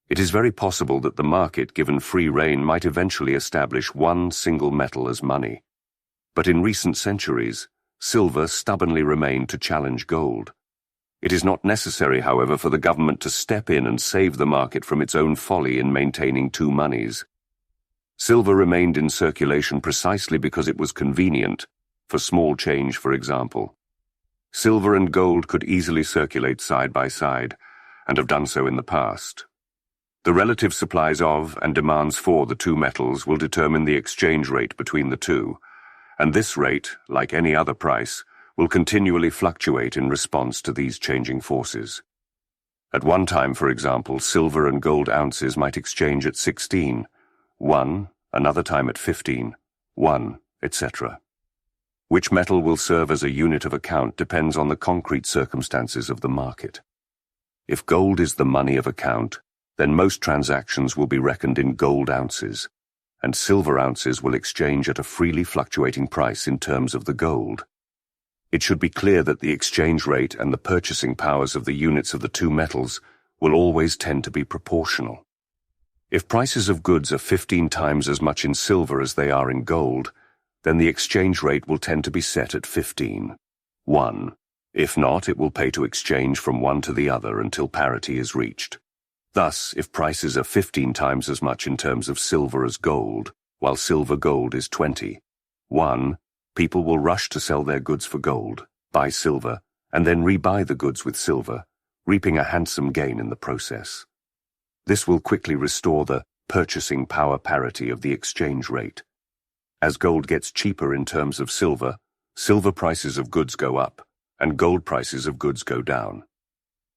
It is very possible that the market, given free rein, might eventually establish one single metal as money. But in recent centuries, silver stubbornly remained to challenge gold. It is not necessary, however, for the government to step in and save the market from its own folly in maintaining two monies. Silver remained in circulation precisely because it was convenient, for small change, for example. Silver and gold could easily circulate side by side, and have done so in the past. The relative supplies of and demands for the two metals will determine the exchange rate between the two, and this rate, like any other price, will continually fluctuate in response to these changing forces. At one time, for example, silver and gold ounces might exchange at 16, 1, another time at 15, 1, etc. Which metal will serve as a unit of account depends on the concrete circumstances of the market. If gold is the money of account, then most transactions will be reckoned in gold ounces, and silver ounces will exchange at a freely fluctuating price in terms of the gold. It should be clear that the exchange rate and the purchasing powers of the units of the two metals will always tend to be proportional. If prices of goods are 15 times as much in silver as they are in gold, then the exchange rate will tend to be set at 15, 1. If not, it will pay to exchange from one to the other until parity is reached. Thus, if prices are 15 times as much in terms of silver as gold, while silver-gold is 20, 1, people will rush to sell their goods for gold, buy silver, and then rebuy the goods with silver, reaping a handsome gain in the process. This will quickly restore the purchasing power parity of the exchange rate. As gold gets cheaper in terms of silver, silver prices of goods go up, and gold prices of goods go down.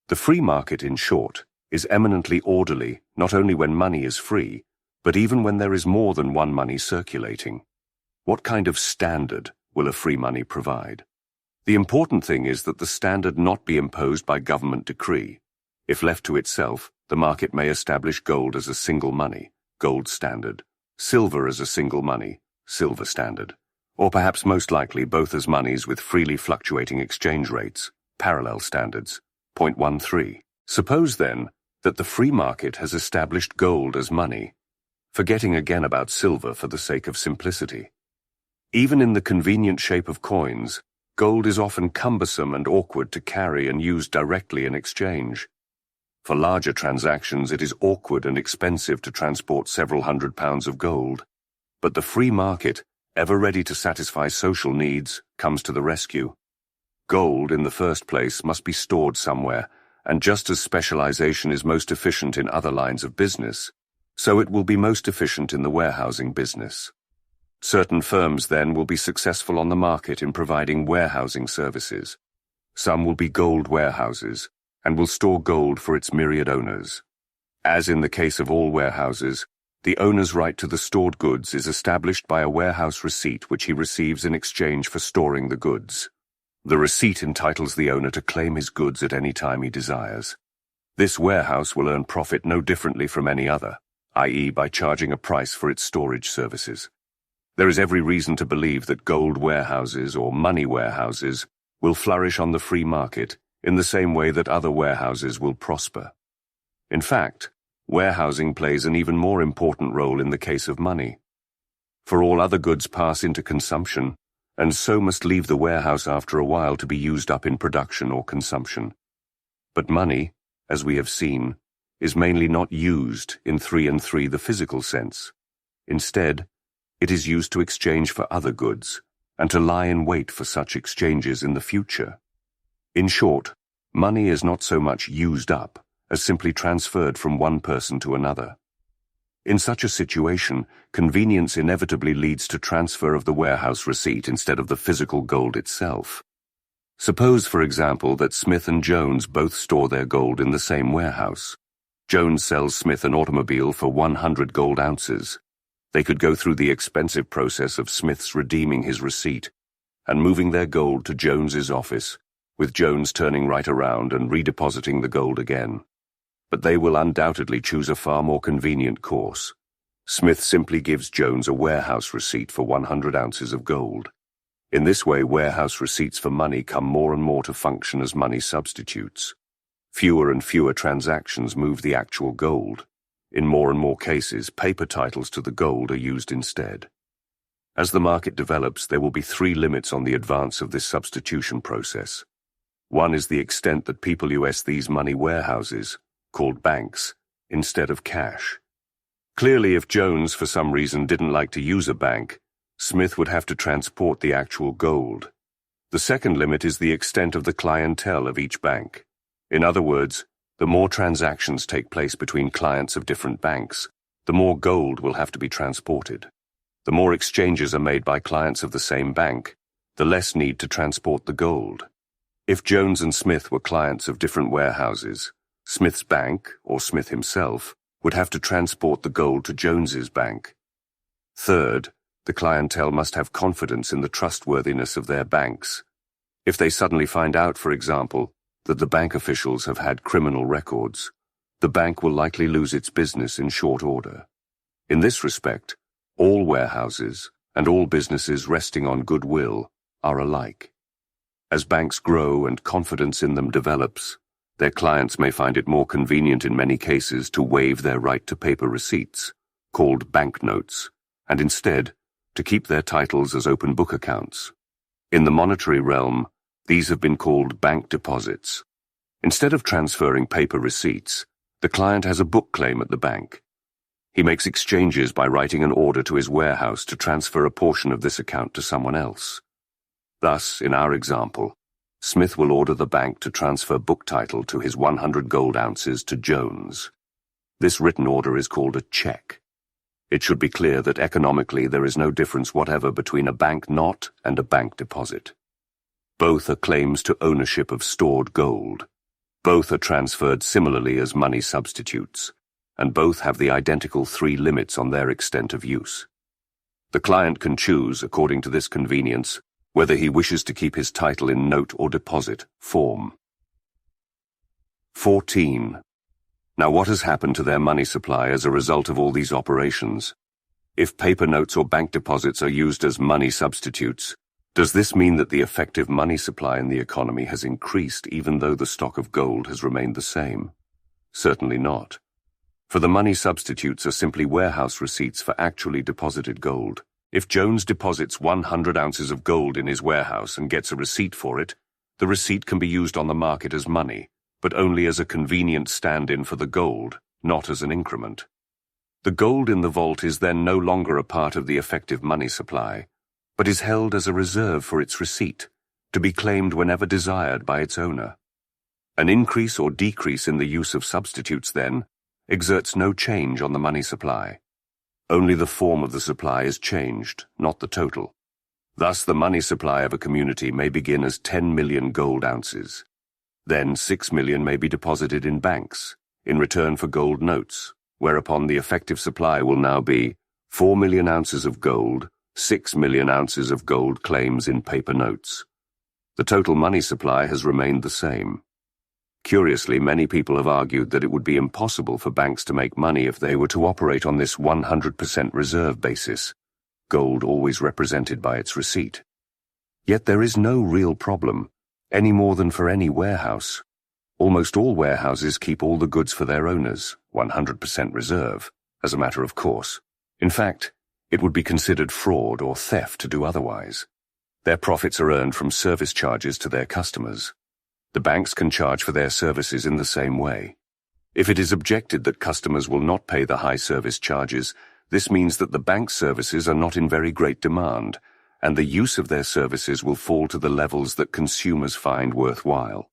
The free market, in short, is eminently orderly not only when money is free, but even when there is more than one money circulating. What kind of standard will a free money provide? The important thing is that the standard not be imposed by government decree. If left to itself, the market may establish gold as a single money, gold standard, silver as a single money, silver standard, or perhaps most likely both as monies with freely fluctuating exchange rates, parallel standards. Point 13. Suppose, then, that the free market has established gold as money, forgetting again about silver for the sake of simplicity. Even in the convenient shape of coins, gold is often cumbersome and awkward to carry and use directly in exchange. For larger transactions, it is awkward and expensive to transport several £100s of gold. But the free market, ever ready to satisfy social needs, comes to the rescue. Gold, in the first place, must be stored somewhere, and just as specialization is most efficient in other lines of business, so it will be most efficient in the warehousing business. Certain firms, then, will be successful on the market in providing warehousing services. Some will be gold warehouses, and will store gold for its myriad owners. As in the case of all warehouses, the owner's right to the stored goods is established by a warehouse receipt which he receives in exchange for storing the goods. The receipt entitles the owner to claim his goods at any time he desires. This warehouse will earn profit no differently from any other, i.e., by charging a price for its storage services. There is every reason to believe that gold warehouses or money warehouses will flourish on the free market in the same way that other warehouses will prosper. In fact, warehousing plays an even more important role in the case of money. For all other goods pass into consumption, and so must leave the warehouse after a while to be used up in production or consumption. But money, as we have seen, is mainly not used in 3 and 3 the physical sense. Instead, it is used to exchange for other goods, and to lie in wait for such exchanges in the future. In short, money is not so much used up as simply transferred from one person to another. In such a situation, convenience inevitably leads to transfer of the warehouse receipt instead of the physical gold itself. Suppose, for example, that Smith and Jones both store their gold in the same warehouse. Jones sells Smith an automobile for 100 gold ounces. They could go through the expensive process of Smith's redeeming his receipt and moving their gold to Jones's office, with Jones turning right around and redepositing the gold again. But they will undoubtedly choose a far more convenient course. Smith simply gives Jones a warehouse receipt for 100 ounces of gold. In this way, warehouse receipts for money come more and more to function as money substitutes. Fewer and fewer transactions move the actual gold. In more and more cases, paper titles to the gold are used instead. As the market develops, there will be 3 limits on the advance of this substitution process. One is the extent that people use these money warehouses, called banks, instead of cash. Clearly, if Jones for some reason didn't like to use a bank, Smith would have to transport the actual gold. The second limit is the extent of the clientele of each bank. In other words, the more transactions take place between clients of different banks, the more gold will have to be transported. The more exchanges are made by clients of the same bank, the less need to transport the gold. If Jones and Smith were clients of different warehouses, Smith's bank, or Smith himself, would have to transport the gold to Jones's bank. Third, the clientele must have confidence in the trustworthiness of their banks. If they suddenly find out, for example, that the bank officials have had criminal records, the bank will likely lose its business in short order. In this respect, all warehouses and all businesses resting on goodwill are alike. As banks grow and confidence in them develops, their clients may find it more convenient in many cases to waive their right to paper receipts, called banknotes, and instead to keep their titles as open book accounts. In the monetary realm, these have been called bank deposits. Instead of transferring paper receipts, the client has a book claim at the bank. He makes exchanges by writing an order to his warehouse to transfer a portion of this account to someone else. Thus, in our example, Smith will order the bank to transfer book title to his 100 gold ounces to Jones. This written order is called a check. It should be clear that economically there is no difference whatever between a bank note and a bank deposit. Both are claims to ownership of stored gold. Both are transferred similarly as money substitutes, and both have the identical 3 limits on their extent of use. The client can choose, according to this convenience, whether he wishes to keep his title in note or deposit form. 14. Now what has happened to their money supply as a result of all these operations? If paper notes or bank deposits are used as money substitutes, does this mean that the effective money supply in the economy has increased even though the stock of gold has remained the same? Certainly not. For the money substitutes are simply warehouse receipts for actually deposited gold. If Jones deposits 100 ounces of gold in his warehouse and gets a receipt for it, the receipt can be used on the market as money, but only as a convenient stand-in for the gold, not as an increment. The gold in the vault is then no longer a part of the effective money supply, but is held as a reserve for its receipt, to be claimed whenever desired by its owner. An increase or decrease in the use of substitutes, then, exerts no change on the money supply. Only the form of the supply is changed, not the total. Thus, the money supply of a community may begin as 10 million gold ounces. Then 6 million may be deposited in banks, in return for gold notes, whereupon the effective supply will now be 4 million ounces of gold, 6 million ounces of gold claims in paper notes. The total money supply has remained the same. Curiously, many people have argued that it would be impossible for banks to make money if they were to operate on this 100% reserve basis, gold always represented by its receipt. Yet there is no real problem, any more than for any warehouse. Almost all warehouses keep all the goods for their owners, 100% reserve, as a matter of course. In fact, it would be considered fraud or theft to do otherwise. Their profits are earned from service charges to their customers. The banks can charge for their services in the same way. If it is objected that customers will not pay the high service charges, this means that the bank's services are not in very great demand, and the use of their services will fall to the levels that consumers find worthwhile.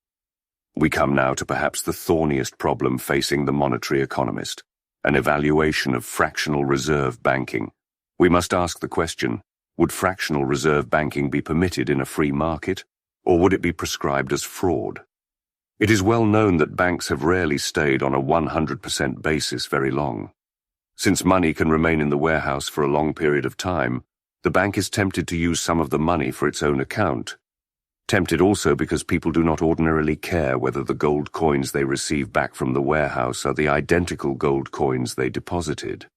We come now to perhaps the thorniest problem facing the monetary economist, an evaluation of fractional reserve banking. We must ask the question, would fractional reserve banking be permitted in a free market, or would it be prescribed as fraud? It is well known that banks have rarely stayed on a 100% basis very long. Since money can remain in the warehouse for a long period of time, the bank is tempted to use some of the money for its own account. Tempted also because people do not ordinarily care whether the gold coins they receive back from the warehouse are the identical gold coins they deposited.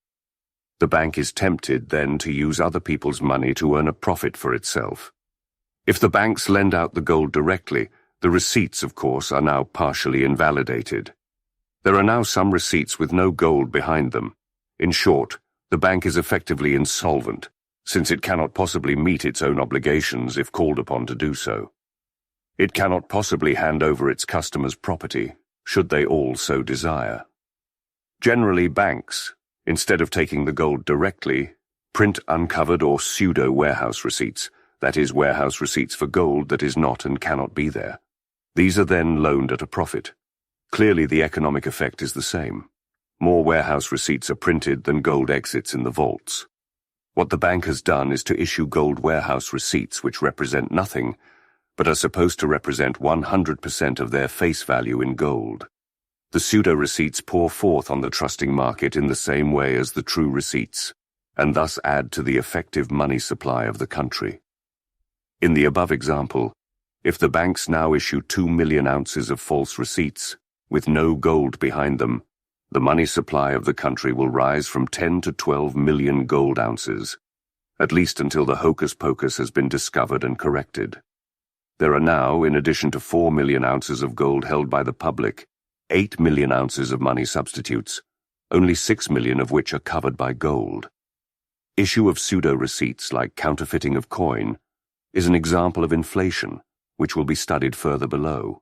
The bank is tempted, then, to use other people's money to earn a profit for itself. If the banks lend out the gold directly, the receipts, of course, are now partially invalidated. There are now some receipts with no gold behind them. In short, the bank is effectively insolvent, since it cannot possibly meet its own obligations if called upon to do so. It cannot possibly hand over its customers' property, should they all so desire. Generally, banks, instead of taking the gold directly, print uncovered or pseudo-warehouse receipts, that is, warehouse receipts for gold that is not and cannot be there. These are then loaned at a profit. Clearly the economic effect is the same. More warehouse receipts are printed than gold exits in the vaults. What the bank has done is to issue gold warehouse receipts which represent nothing, but are supposed to represent 100% of their face value in gold. The pseudo-receipts pour forth on the trusting market in the same way as the true receipts, and thus add to the effective money supply of the country. In the above example, if the banks now issue 2 million ounces of false receipts, with no gold behind them, the money supply of the country will rise from 10 to 12 million gold ounces, at least until the hocus-pocus has been discovered and corrected. There are now, in addition to 4 million ounces of gold held by the public, 8 million ounces of money substitutes, only 6 million of which are covered by gold. Issue of pseudo-receipts like counterfeiting of coin is an example of inflation, which will be studied further below.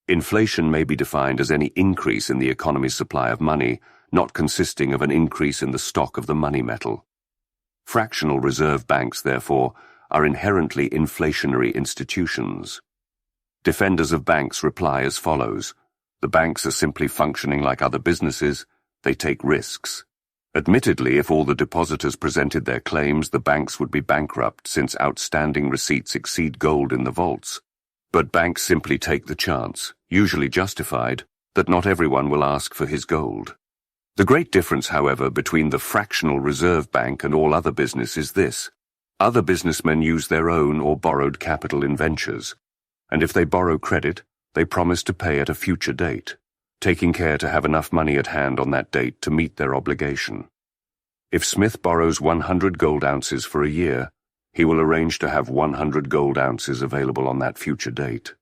Inflation may be defined as any increase in the economy's supply of money, not consisting of an increase in the stock of the money metal. Fractional reserve banks, therefore, are inherently inflationary institutions. Defenders of banks reply as follows: the banks are simply functioning like other businesses, they take risks. Admittedly, if all the depositors presented their claims, the banks would be bankrupt since outstanding receipts exceed gold in the vaults. But banks simply take the chance, usually justified, that not everyone will ask for his gold. The great difference, however, between the fractional reserve bank and all other business is this. Other businessmen use their own or borrowed capital in ventures, and if they borrow credit, they promise to pay at a future date, taking care to have enough money at hand on that date to meet their obligation. If Smith borrows 100 gold ounces for a year, he will arrange to have 100 gold ounces available on that future date.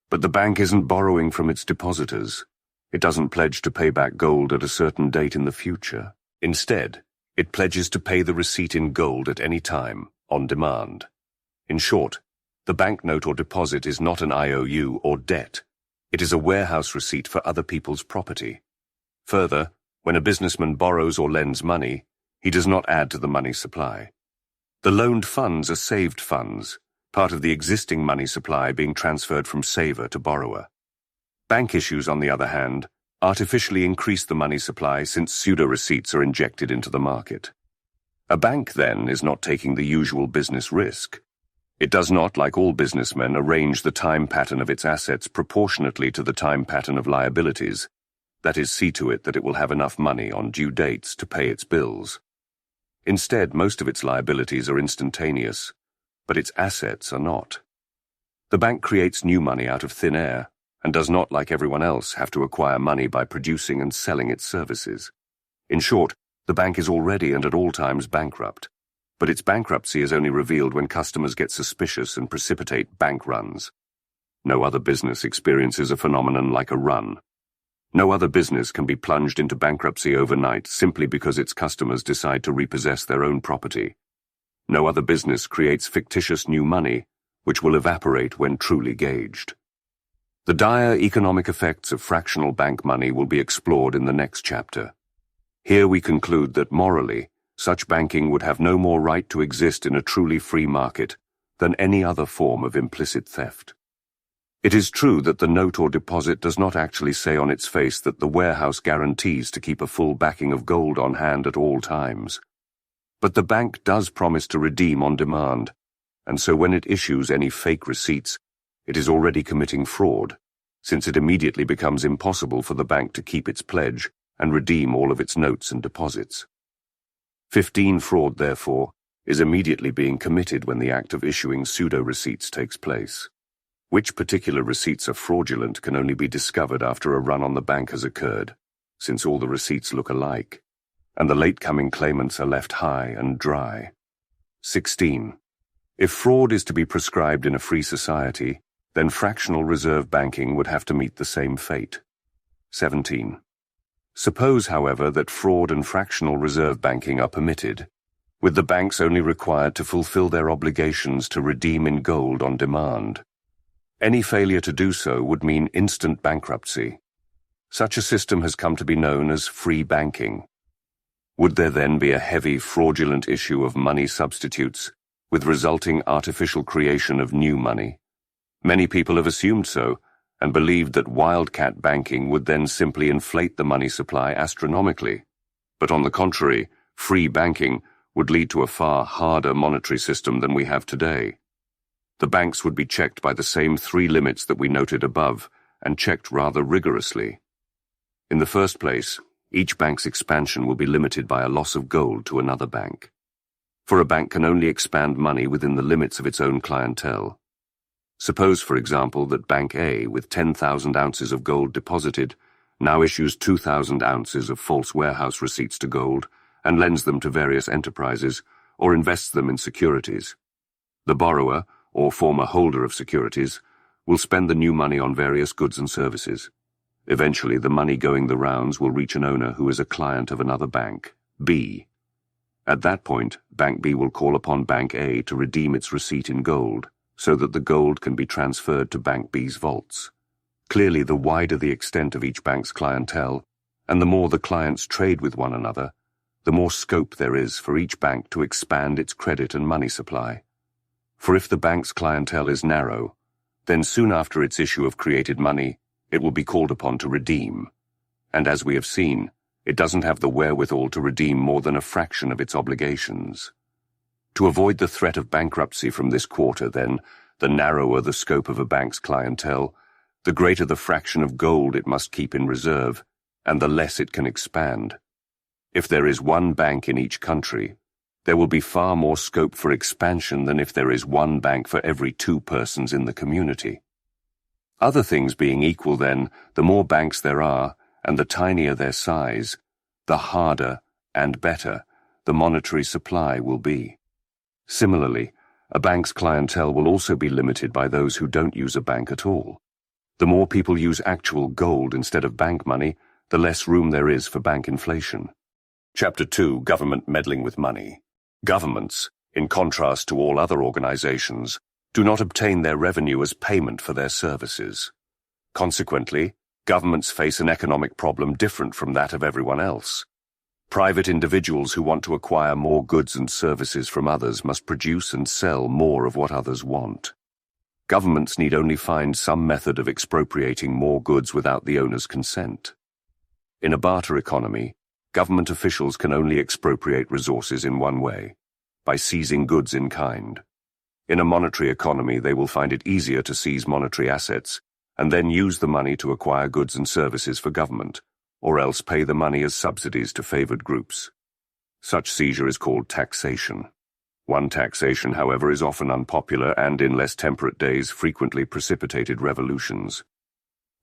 But the bank isn't borrowing from its depositors. It doesn't pledge to pay back gold at a certain date in the future. Instead, it pledges to pay the receipt in gold at any time, on demand. In short, the banknote or deposit is not an IOU or debt. It is a warehouse receipt for other people's property. Further, when a businessman borrows or lends money, he does not add to the money supply. The loaned funds are saved funds, part of the existing money supply being transferred from saver to borrower. Bank issues, on the other hand, artificially increase the money supply since pseudo-receipts are injected into the market. A bank, then, is not taking the usual business risk. It does not, like all businessmen, arrange the time pattern of its assets proportionately to the time pattern of liabilities, that is, see to it that it will have enough money on due dates to pay its bills. Instead, most of its liabilities are instantaneous, but its assets are not. The bank creates new money out of thin air, and does not, like everyone else, have to acquire money by producing and selling its services. In short, the bank is already and at all times bankrupt, but its bankruptcy is only revealed when customers get suspicious and precipitate bank runs. No other business experiences a phenomenon like a run. No other business can be plunged into bankruptcy overnight simply because its customers decide to repossess their own property. No other business creates fictitious new money, which will evaporate when truly gauged. The dire economic effects of fractional bank money will be explored in the next chapter. Here we conclude that morally, such banking would have no more right to exist in a truly free market than any other form of implicit theft. It is true that the note or deposit does not actually say on its face that the warehouse guarantees to keep a full backing of gold on hand at all times. But the bank does promise to redeem on demand, and so when it issues any fake receipts, it is already committing fraud, since it immediately becomes impossible for the bank to keep its pledge and redeem all of its notes and deposits. 15. Fraud, therefore, is immediately being committed when the act of issuing pseudo-receipts takes place. Which particular receipts are fraudulent can only be discovered after a run on the bank has occurred, since all the receipts look alike, and the late-coming claimants are left high and dry. 16. If fraud is to be prescribed in a free society, then fractional reserve banking would have to meet the same fate. 17. Suppose, however, that fraud and fractional reserve banking are permitted, with the banks only required to fulfill their obligations to redeem in gold on demand. Any failure to do so would mean instant bankruptcy. Such a system has come to be known as free banking. Would there then be a heavy, fraudulent issue of money substitutes, with resulting artificial creation of new money? Many people have assumed so, and believed that wildcat banking would then simply inflate the money supply astronomically. But on the contrary, free banking would lead to a far harder monetary system than we have today. The banks would be checked by the same 3 limits that we noted above, and checked rather rigorously. In the first place, each bank's expansion will be limited by a loss of gold to another bank. For a bank can only expand money within the limits of its own clientele. Suppose, for example, that Bank A, with 10,000 ounces of gold deposited, now issues 2,000 ounces of false warehouse receipts to gold and lends them to various enterprises or invests them in securities. The borrower, or former holder of securities, will spend the new money on various goods and services. Eventually, the money going the rounds will reach an owner who is a client of another bank, B. At that point, Bank B will call upon Bank A to redeem its receipt in gold, so that the gold can be transferred to Bank B's vaults. Clearly, the wider the extent of each bank's clientele, and the more the clients trade with one another, the more scope there is for each bank to expand its credit and money supply. For if the bank's clientele is narrow, then soon after its issue of created money, it will be called upon to redeem. And as we have seen, It doesn't have the wherewithal to redeem more than a fraction of its obligations. To avoid the threat of bankruptcy from this quarter, then, the narrower the scope of a bank's clientele, the greater the fraction of gold it must keep in reserve, and the less it can expand. If there is one bank in each country, there will be far more scope for expansion than if there is one bank for every 2 persons in the community. Other things being equal, then, the more banks there are, and the tinier their size, the harder and better the monetary supply will be. Similarly, a bank's clientele will also be limited by those who don't use a bank at all. The more people use actual gold instead of bank money, the less room there is for bank inflation. Chapter 2, Government Meddling with Money. Governments, in contrast to all other organizations, do not obtain their revenue as payment for their services. Consequently, governments face an economic problem different from that of everyone else. Private individuals who want to acquire more goods and services from others must produce and sell more of what others want. Governments need only find some method of expropriating more goods without the owner's consent. In a barter economy, government officials can only expropriate resources in one way, by seizing goods in kind. In a monetary economy, they will find it easier to seize monetary assets and then use the money to acquire goods and services for government, or else pay the money as subsidies to favored groups. Such seizure is called taxation. One taxation, however, is often unpopular and, in less temperate days, frequently precipitated revolutions.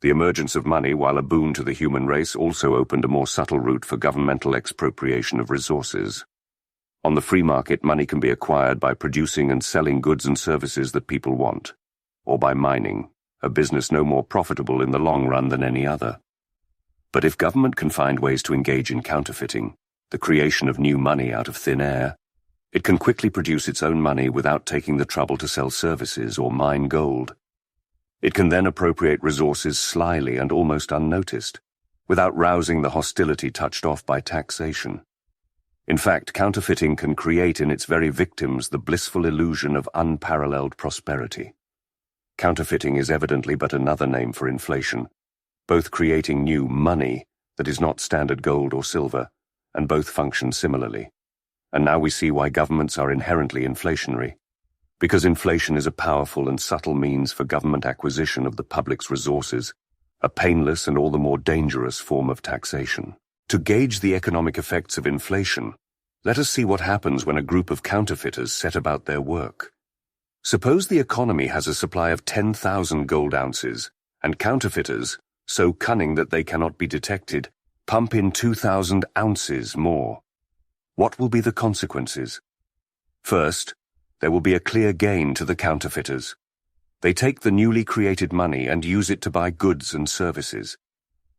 The emergence of money, while a boon to the human race, also opened a more subtle route for governmental expropriation of resources. On the free market, money can be acquired by producing and selling goods and services that people want, or by mining, a business no more profitable in the long run than any other. But if government can find ways to engage in counterfeiting, the creation of new money out of thin air, it can quickly produce its own money without taking the trouble to sell services or mine gold. It can then appropriate resources slyly and almost unnoticed, without rousing the hostility touched off by taxation. In fact, counterfeiting can create in its very victims the blissful illusion of unparalleled prosperity. Counterfeiting is evidently but another name for inflation, both creating new money that is not standard gold or silver, and both function similarly. And now we see why governments are inherently inflationary. Because inflation is a powerful and subtle means for government acquisition of the public's resources, a painless and all the more dangerous form of taxation. To gauge the economic effects of inflation, let us see what happens when a group of counterfeiters set about their work. Suppose the economy has a supply of 10,000 gold ounces, and counterfeiters, so cunning that they cannot be detected, pump in 2,000 ounces more. What will be the consequences? First, there will be a clear gain to the counterfeiters. They take the newly created money and use it to buy goods and services.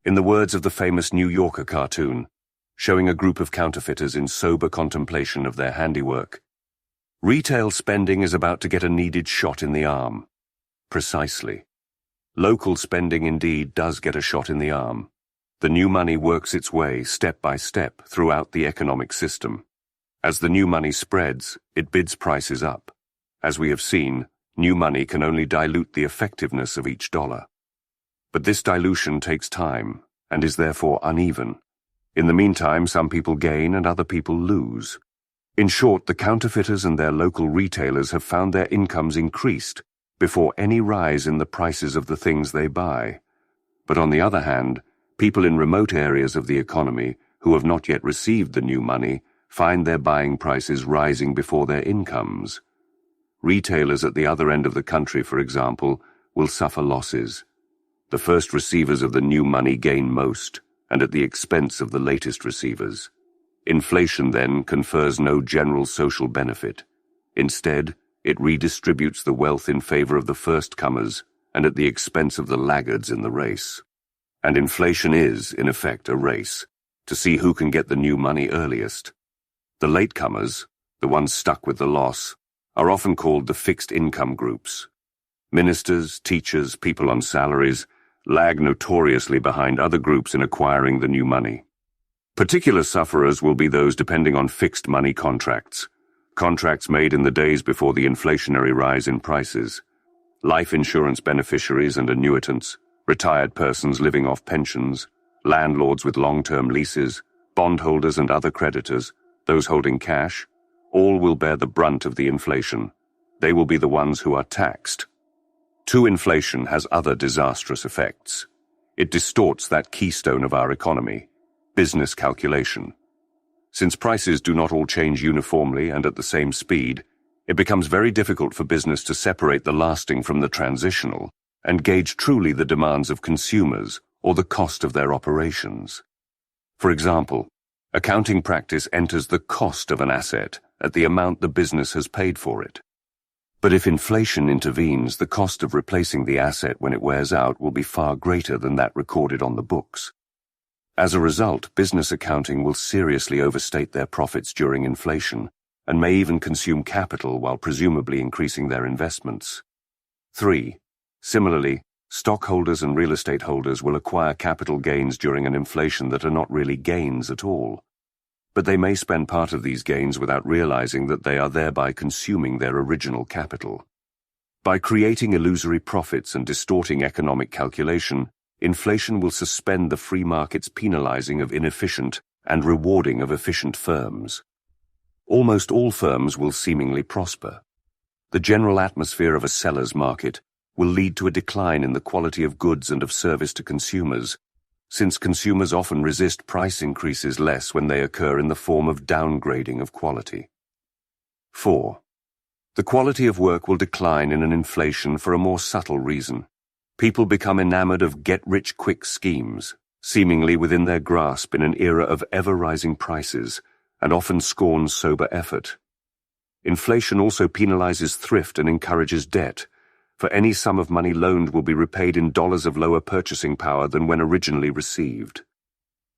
In the words of the famous New Yorker cartoon, showing a group of counterfeiters in sober contemplation of their handiwork, retail spending is about to get a needed shot in the arm. Precisely. Local spending indeed does get a shot in the arm. The new money works its way, step by step, throughout the economic system. As the new money spreads, it bids prices up. As we have seen, new money can only dilute the effectiveness of each dollar. But this dilution takes time, and is therefore uneven. In the meantime, some people gain and other people lose. In short, the counterfeiters and their local retailers have found their incomes increased before any rise in the prices of the things they buy. But on the other hand, people in remote areas of the economy who have not yet received the new money find their buying prices rising before their incomes. Retailers at the other end of the country, for example, will suffer losses. The first receivers of the new money gain most, and at the expense of the latest receivers. Inflation, then, confers no general social benefit. Instead, it redistributes the wealth in favor of the first-comers and at the expense of the laggards in the race. And inflation is, in effect, a race, to see who can get the new money earliest. The latecomers, the ones stuck with the loss, are often called the fixed income groups. Ministers, teachers, people on salaries lag notoriously behind other groups in acquiring the new money. Particular sufferers will be those depending on fixed money contracts, contracts made in the days before the inflationary rise in prices, life insurance beneficiaries and annuitants, retired persons living off pensions, landlords with long-term leases, bondholders and other creditors, those holding cash, all will bear the brunt of the inflation. They will be the ones who are taxed. Too inflation has other disastrous effects. It distorts that keystone of our economy, business calculation. Since prices do not all change uniformly and at the same speed, it becomes very difficult for business to separate the lasting from the transitional and gauge truly the demands of consumers or the cost of their operations. For example, accounting practice enters the cost of an asset at the amount the business has paid for it. But if inflation intervenes, the cost of replacing the asset when it wears out will be far greater than that recorded on the books. As a result, business accounting will seriously overstate their profits during inflation and may even consume capital while presumably increasing their investments. 3. Similarly, stockholders and real estate holders will acquire capital gains during an inflation that are not really gains at all. But they may spend part of these gains without realizing that they are thereby consuming their original capital. By creating illusory profits and distorting economic calculation, inflation will suspend the free market's penalizing of inefficient and rewarding of efficient firms. Almost all firms will seemingly prosper. The general atmosphere of a seller's market will lead to a decline in the quality of goods and of service to consumers, since consumers often resist price increases less when they occur in the form of downgrading of quality. 4. The quality of work will decline in an inflation for a more subtle reason. People become enamored of get-rich-quick schemes, seemingly within their grasp in an era of ever-rising prices, and often scorn sober effort. Inflation also penalizes thrift and encourages debt, for any sum of money loaned will be repaid in dollars of lower purchasing power than when originally received.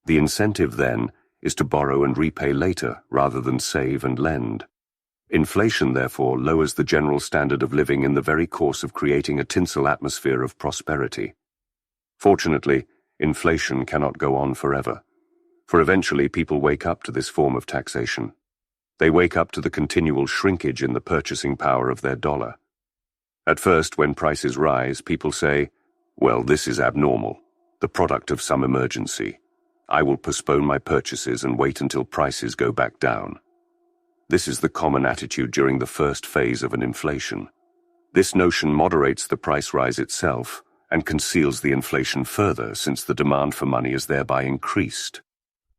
The incentive, then, is to borrow and repay later rather than save and lend. Inflation, therefore, lowers the general standard of living in the very course of creating a tinsel atmosphere of prosperity. Fortunately, inflation cannot go on forever, for eventually people wake up to this form of taxation. They wake up to the continual shrinkage in the purchasing power of their dollar. At first, when prices rise, people say, "Well, this is abnormal, the product of some emergency. I will postpone my purchases and wait until prices go back down." This is the common attitude during the first phase of an inflation. This notion moderates the price rise itself and conceals the inflation further, since the demand for money is thereby increased.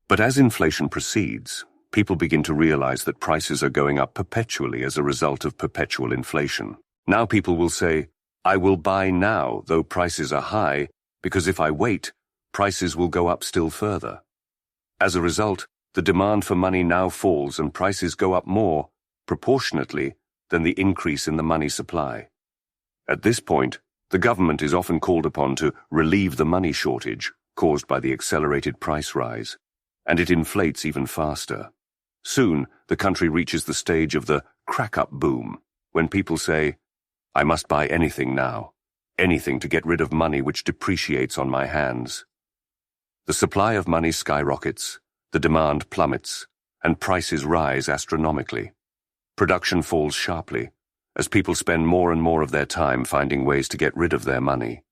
But as inflation proceeds, people begin to realize that prices are going up perpetually as a result of perpetual inflation. Now people will say, "I will buy now, though prices are high, because if I wait, prices will go up still further." As a result, the demand for money now falls and prices go up more, proportionately, than the increase in the money supply. At this point, the government is often called upon to relieve the money shortage caused by the accelerated price rise, and it inflates even faster. Soon, the country reaches the stage of the crack-up boom, when people say, "I must buy anything now, anything to get rid of money which depreciates on my hands." The supply of money skyrockets, the demand plummets, and prices rise astronomically. Production falls sharply, as people spend more and more of their time finding ways to get rid of their money.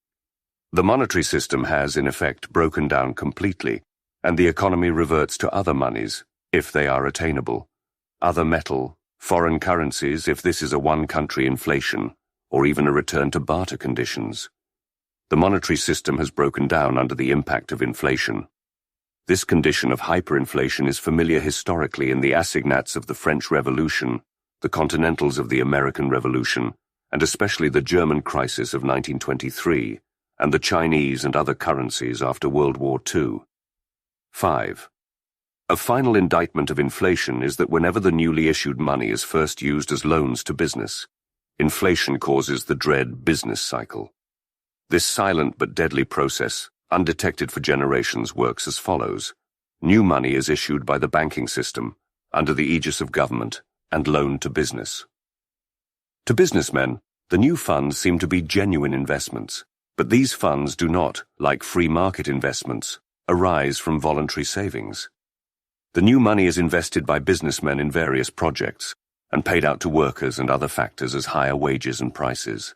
The monetary system has, in effect, broken down completely, and the economy reverts to other monies, if they are attainable, other metal, foreign currencies if this is a one-country inflation, or even a return to barter conditions. The monetary system has broken down under the impact of inflation. This condition of hyperinflation is familiar historically in the assignats of the French Revolution, the Continentals of the American Revolution, and especially the German crisis of 1923, and the Chinese and other currencies after World War II. 5. A final indictment of inflation is that whenever the newly issued money is first used as loans to business, inflation causes the dread business cycle. This silent but deadly process, undetected for generations, works as follows. New money is issued by the banking system, under the aegis of government, and loaned to business. To businessmen, the new funds seem to be genuine investments, but these funds do not, like free market investments, arise from voluntary savings. The new money is invested by businessmen in various projects, and paid out to workers and other factors as higher wages and prices.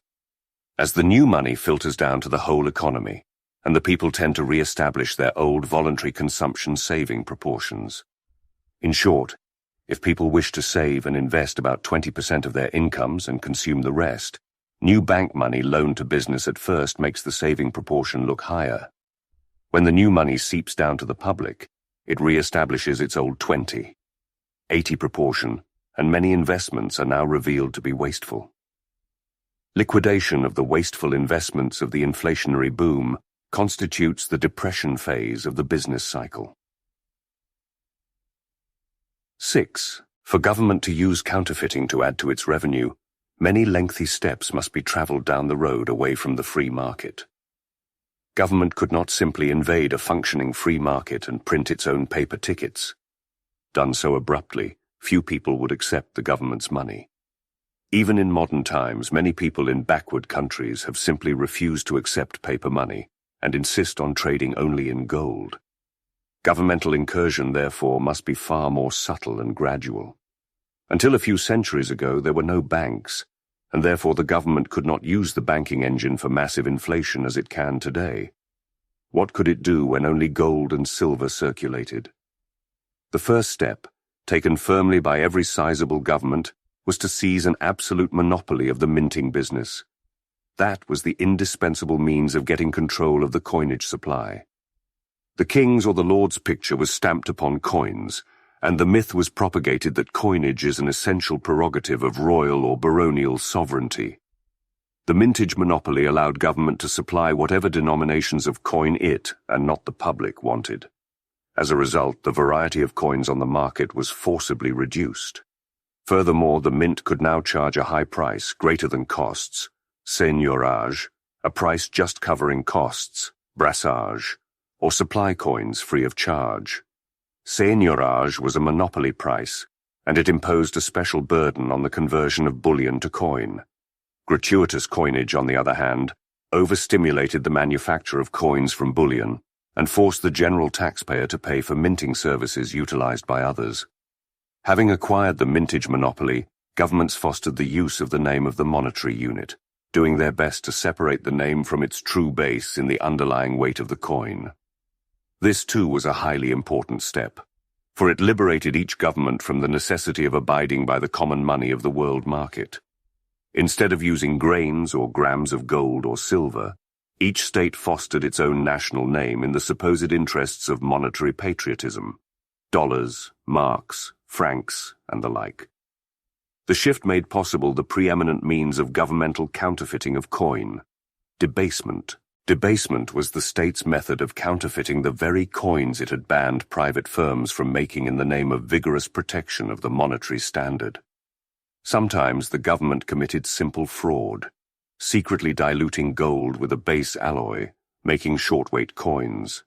As the new money filters down to the whole economy, and the people tend to re-establish their old voluntary consumption saving proportions. In short, if people wish to save and invest about 20% of their incomes and consume the rest, new bank money loaned to business at first makes the saving proportion look higher. When the new money seeps down to the public, it re-establishes its old 20-80 proportion, and many investments are now revealed to be wasteful. Liquidation of the wasteful investments of the inflationary boom constitutes the depression phase of the business cycle. 6. For government to use counterfeiting to add to its revenue, many lengthy steps must be travelled down the road away from the free market. Government could not simply invade a functioning free market and print its own paper tickets. Done so abruptly, few people would accept the government's money. Even in modern times, many people in backward countries have simply refused to accept paper money and insist on trading only in gold. Governmental incursion, therefore, must be far more subtle and gradual. Until a few centuries ago, there were no banks, and therefore the government could not use the banking engine for massive inflation as it can today. What could it do when only gold and silver circulated? The first step, taken firmly by every sizable government, was to seize an absolute monopoly of the minting business. That was the indispensable means of getting control of the coinage supply. The king's or the lord's picture was stamped upon coins, and the myth was propagated that coinage is an essential prerogative of royal or baronial sovereignty. The mintage monopoly allowed government to supply whatever denominations of coin it, and not the public, wanted. As a result, the variety of coins on the market was forcibly reduced. Furthermore, the mint could now charge a high price, greater than costs, seigneurage, a price just covering costs, brassage, or supply coins free of charge. Seigneurage was a monopoly price, and it imposed a special burden on the conversion of bullion to coin. Gratuitous coinage, on the other hand, overstimulated the manufacture of coins from bullion and forced the general taxpayer to pay for minting services utilized by others. Having acquired the mintage monopoly, governments fostered the use of the name of the monetary unit, doing their best to separate the name from its true base in the underlying weight of the coin. This, too, was a highly important step, for it liberated each government from the necessity of abiding by the common money of the world market. Instead of using grains or grams of gold or silver, each state fostered its own national name in the supposed interests of monetary patriotism: dollars, marks, francs, and the like. The shift made possible the preeminent means of governmental counterfeiting of coin: debasement. Debasement was the state's method of counterfeiting the very coins it had banned private firms from making in the name of vigorous protection of the monetary standard. Sometimes the government committed simple fraud, secretly diluting gold with a base alloy, making short-weight coins.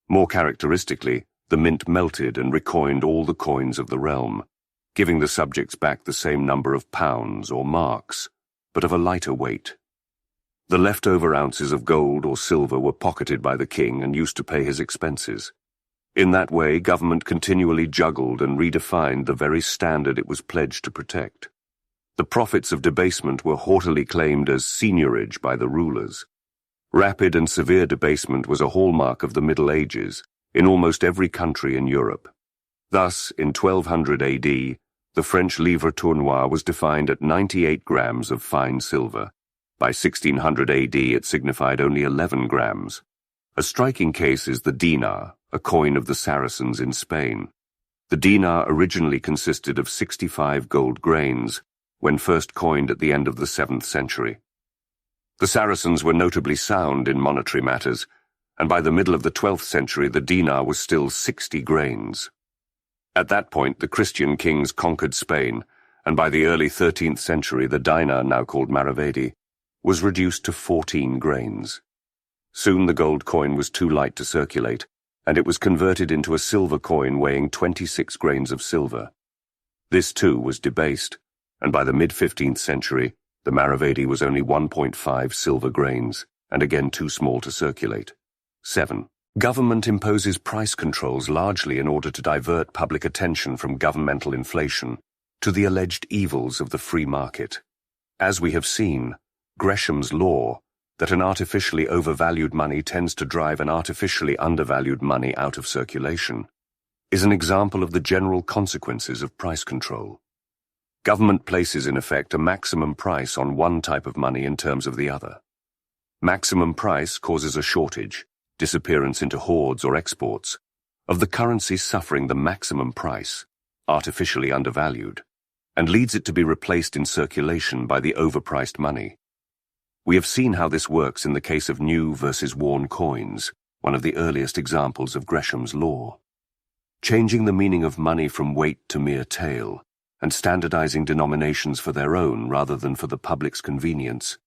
More characteristically, the mint melted and recoined all the coins of the realm, giving the subjects back the same number of pounds or marks, but of a lighter weight. The leftover ounces of gold or silver were pocketed by the king and used to pay his expenses. In that way, government continually juggled and redefined the very standard it was pledged to protect. The profits of debasement were haughtily claimed as seigneurage by the rulers. Rapid and severe debasement was a hallmark of the Middle Ages in almost every country in Europe. Thus, in 1200 AD, the French livre tournois was defined at 98 grams of fine silver. By 1600 AD, it signified only 11 grams. A striking case is the dinar, a coin of the Saracens in Spain. The dinar originally consisted of 65 gold grains, when first coined at the end of the 7th century. The Saracens were notably sound in monetary matters, and by the middle of the 12th century the dinar was still 60 grains. At that point, the Christian kings conquered Spain, and by the early 13th century the dinar, now called maravedi, was reduced to 14 grains. Soon the gold coin was too light to circulate, and it was converted into a silver coin weighing 26 grains of silver. This too was debased, and by the mid-15th century, the maravedi was only 1.5 silver grains, and again too small to circulate. 7. Government imposes price controls largely in order to divert public attention from governmental inflation to the alleged evils of the free market. As we have seen, Gresham's law, that an artificially overvalued money tends to drive an artificially undervalued money out of circulation, is an example of the general consequences of price control. Government places in effect a maximum price on one type of money in terms of the other. Maximum price causes a shortage, disappearance into hoards or exports, of the currency suffering the maximum price, artificially undervalued, and leads it to be replaced in circulation by the overpriced money. We have seen how this works in the case of new versus worn coins, one of the earliest examples of Gresham's law. Changing the meaning of money from weight to mere tael, and standardizing denominations for their own rather than for the public's convenience,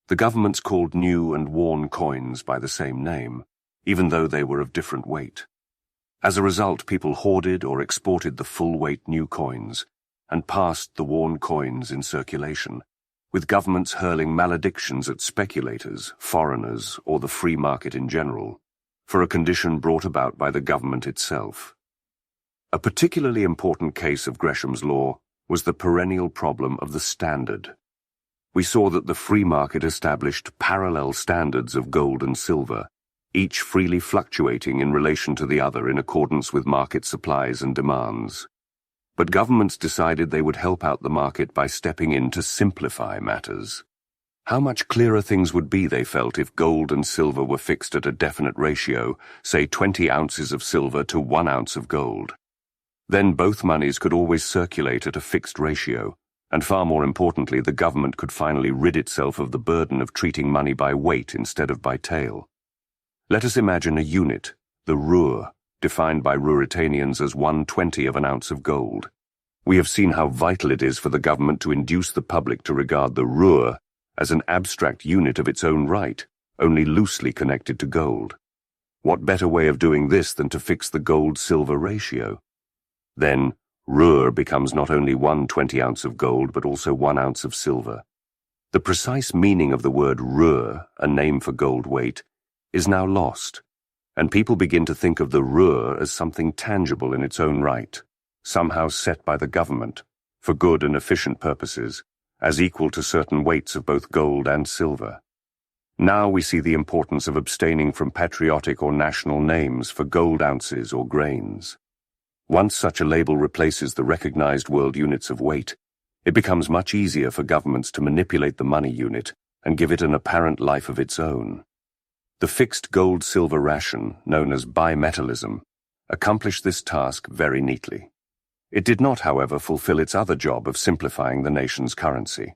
the governments called new and worn coins by the same name, even though they were of different weight. As a result, people hoarded or exported the full-weight new coins and passed the worn coins in circulation, with governments hurling maledictions at speculators, foreigners, or the free market in general, for a condition brought about by the government itself. A particularly important case of Gresham's law was the perennial problem of the standard. We saw that the free market established parallel standards of gold and silver, each freely fluctuating in relation to the other in accordance with market supplies and demands. But governments decided they would help out the market by stepping in to simplify matters. How much clearer things would be, they felt, if gold and silver were fixed at a definite ratio, say 20 ounces of silver to 1 ounce of gold. Then both monies could always circulate at a fixed ratio, and far more importantly, the government could finally rid itself of the burden of treating money by weight instead of by tael. Let us imagine a unit, the roer, defined by Ruritanians as 1/20 of an ounce of gold. We have seen how vital it is for the government to induce the public to regard the roer as an abstract unit of its own right, only loosely connected to gold. What better way of doing this than to fix the gold-silver ratio? Then, roer becomes not only 1/20 ounce of gold, but also 1 ounce of silver. The precise meaning of the word roer, a name for gold weight, is now lost, and people begin to think of the roer as something tangible in its own right, somehow set by the government, for good and efficient purposes, as equal to certain weights of both gold and silver. Now we see the importance of abstaining from patriotic or national names for gold ounces or grains. Once such a label replaces the recognized world units of weight, it becomes much easier for governments to manipulate the money unit and give it an apparent life of its own. The fixed gold-silver ration, known as bimetallism, accomplished this task very neatly. It did not, however, fulfill its other job of simplifying the nation's currency.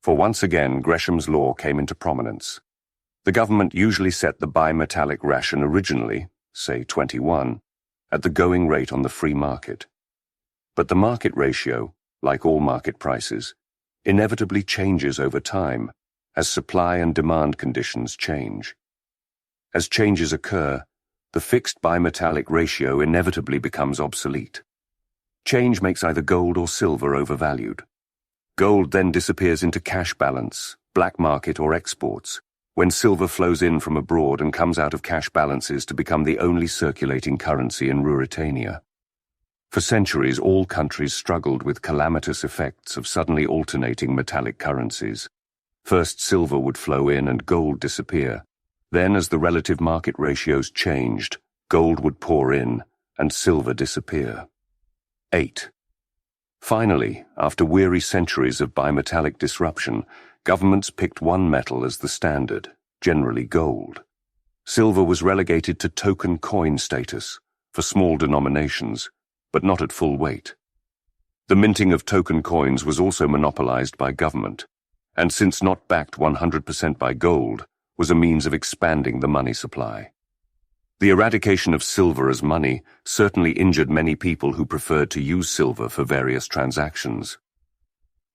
For once again, Gresham's law came into prominence. The government usually set the bimetallic ration originally, say 21, at the going rate on the free market. But the market ratio, like all market prices, inevitably changes over time as supply and demand conditions change. As changes occur, the fixed bimetallic ratio inevitably becomes obsolete. Change makes either gold or silver overvalued. Gold then disappears into cash balance, black market or exports, when silver flows in from abroad and comes out of cash balances to become the only circulating currency in Ruritania. For centuries, all countries struggled with calamitous effects of suddenly alternating metallic currencies. First, silver would flow in and gold disappear. Then, as the relative market ratios changed, gold would pour in and silver disappear. 8. Finally, after weary centuries of bimetallic disruption, governments picked one metal as the standard, generally gold. Silver was relegated to token coin status for small denominations, but not at full weight. The minting of token coins was also monopolized by government, and since not backed 100% by gold, was a means of expanding the money supply. The eradication of silver as money certainly injured many people who preferred to use silver for various transactions.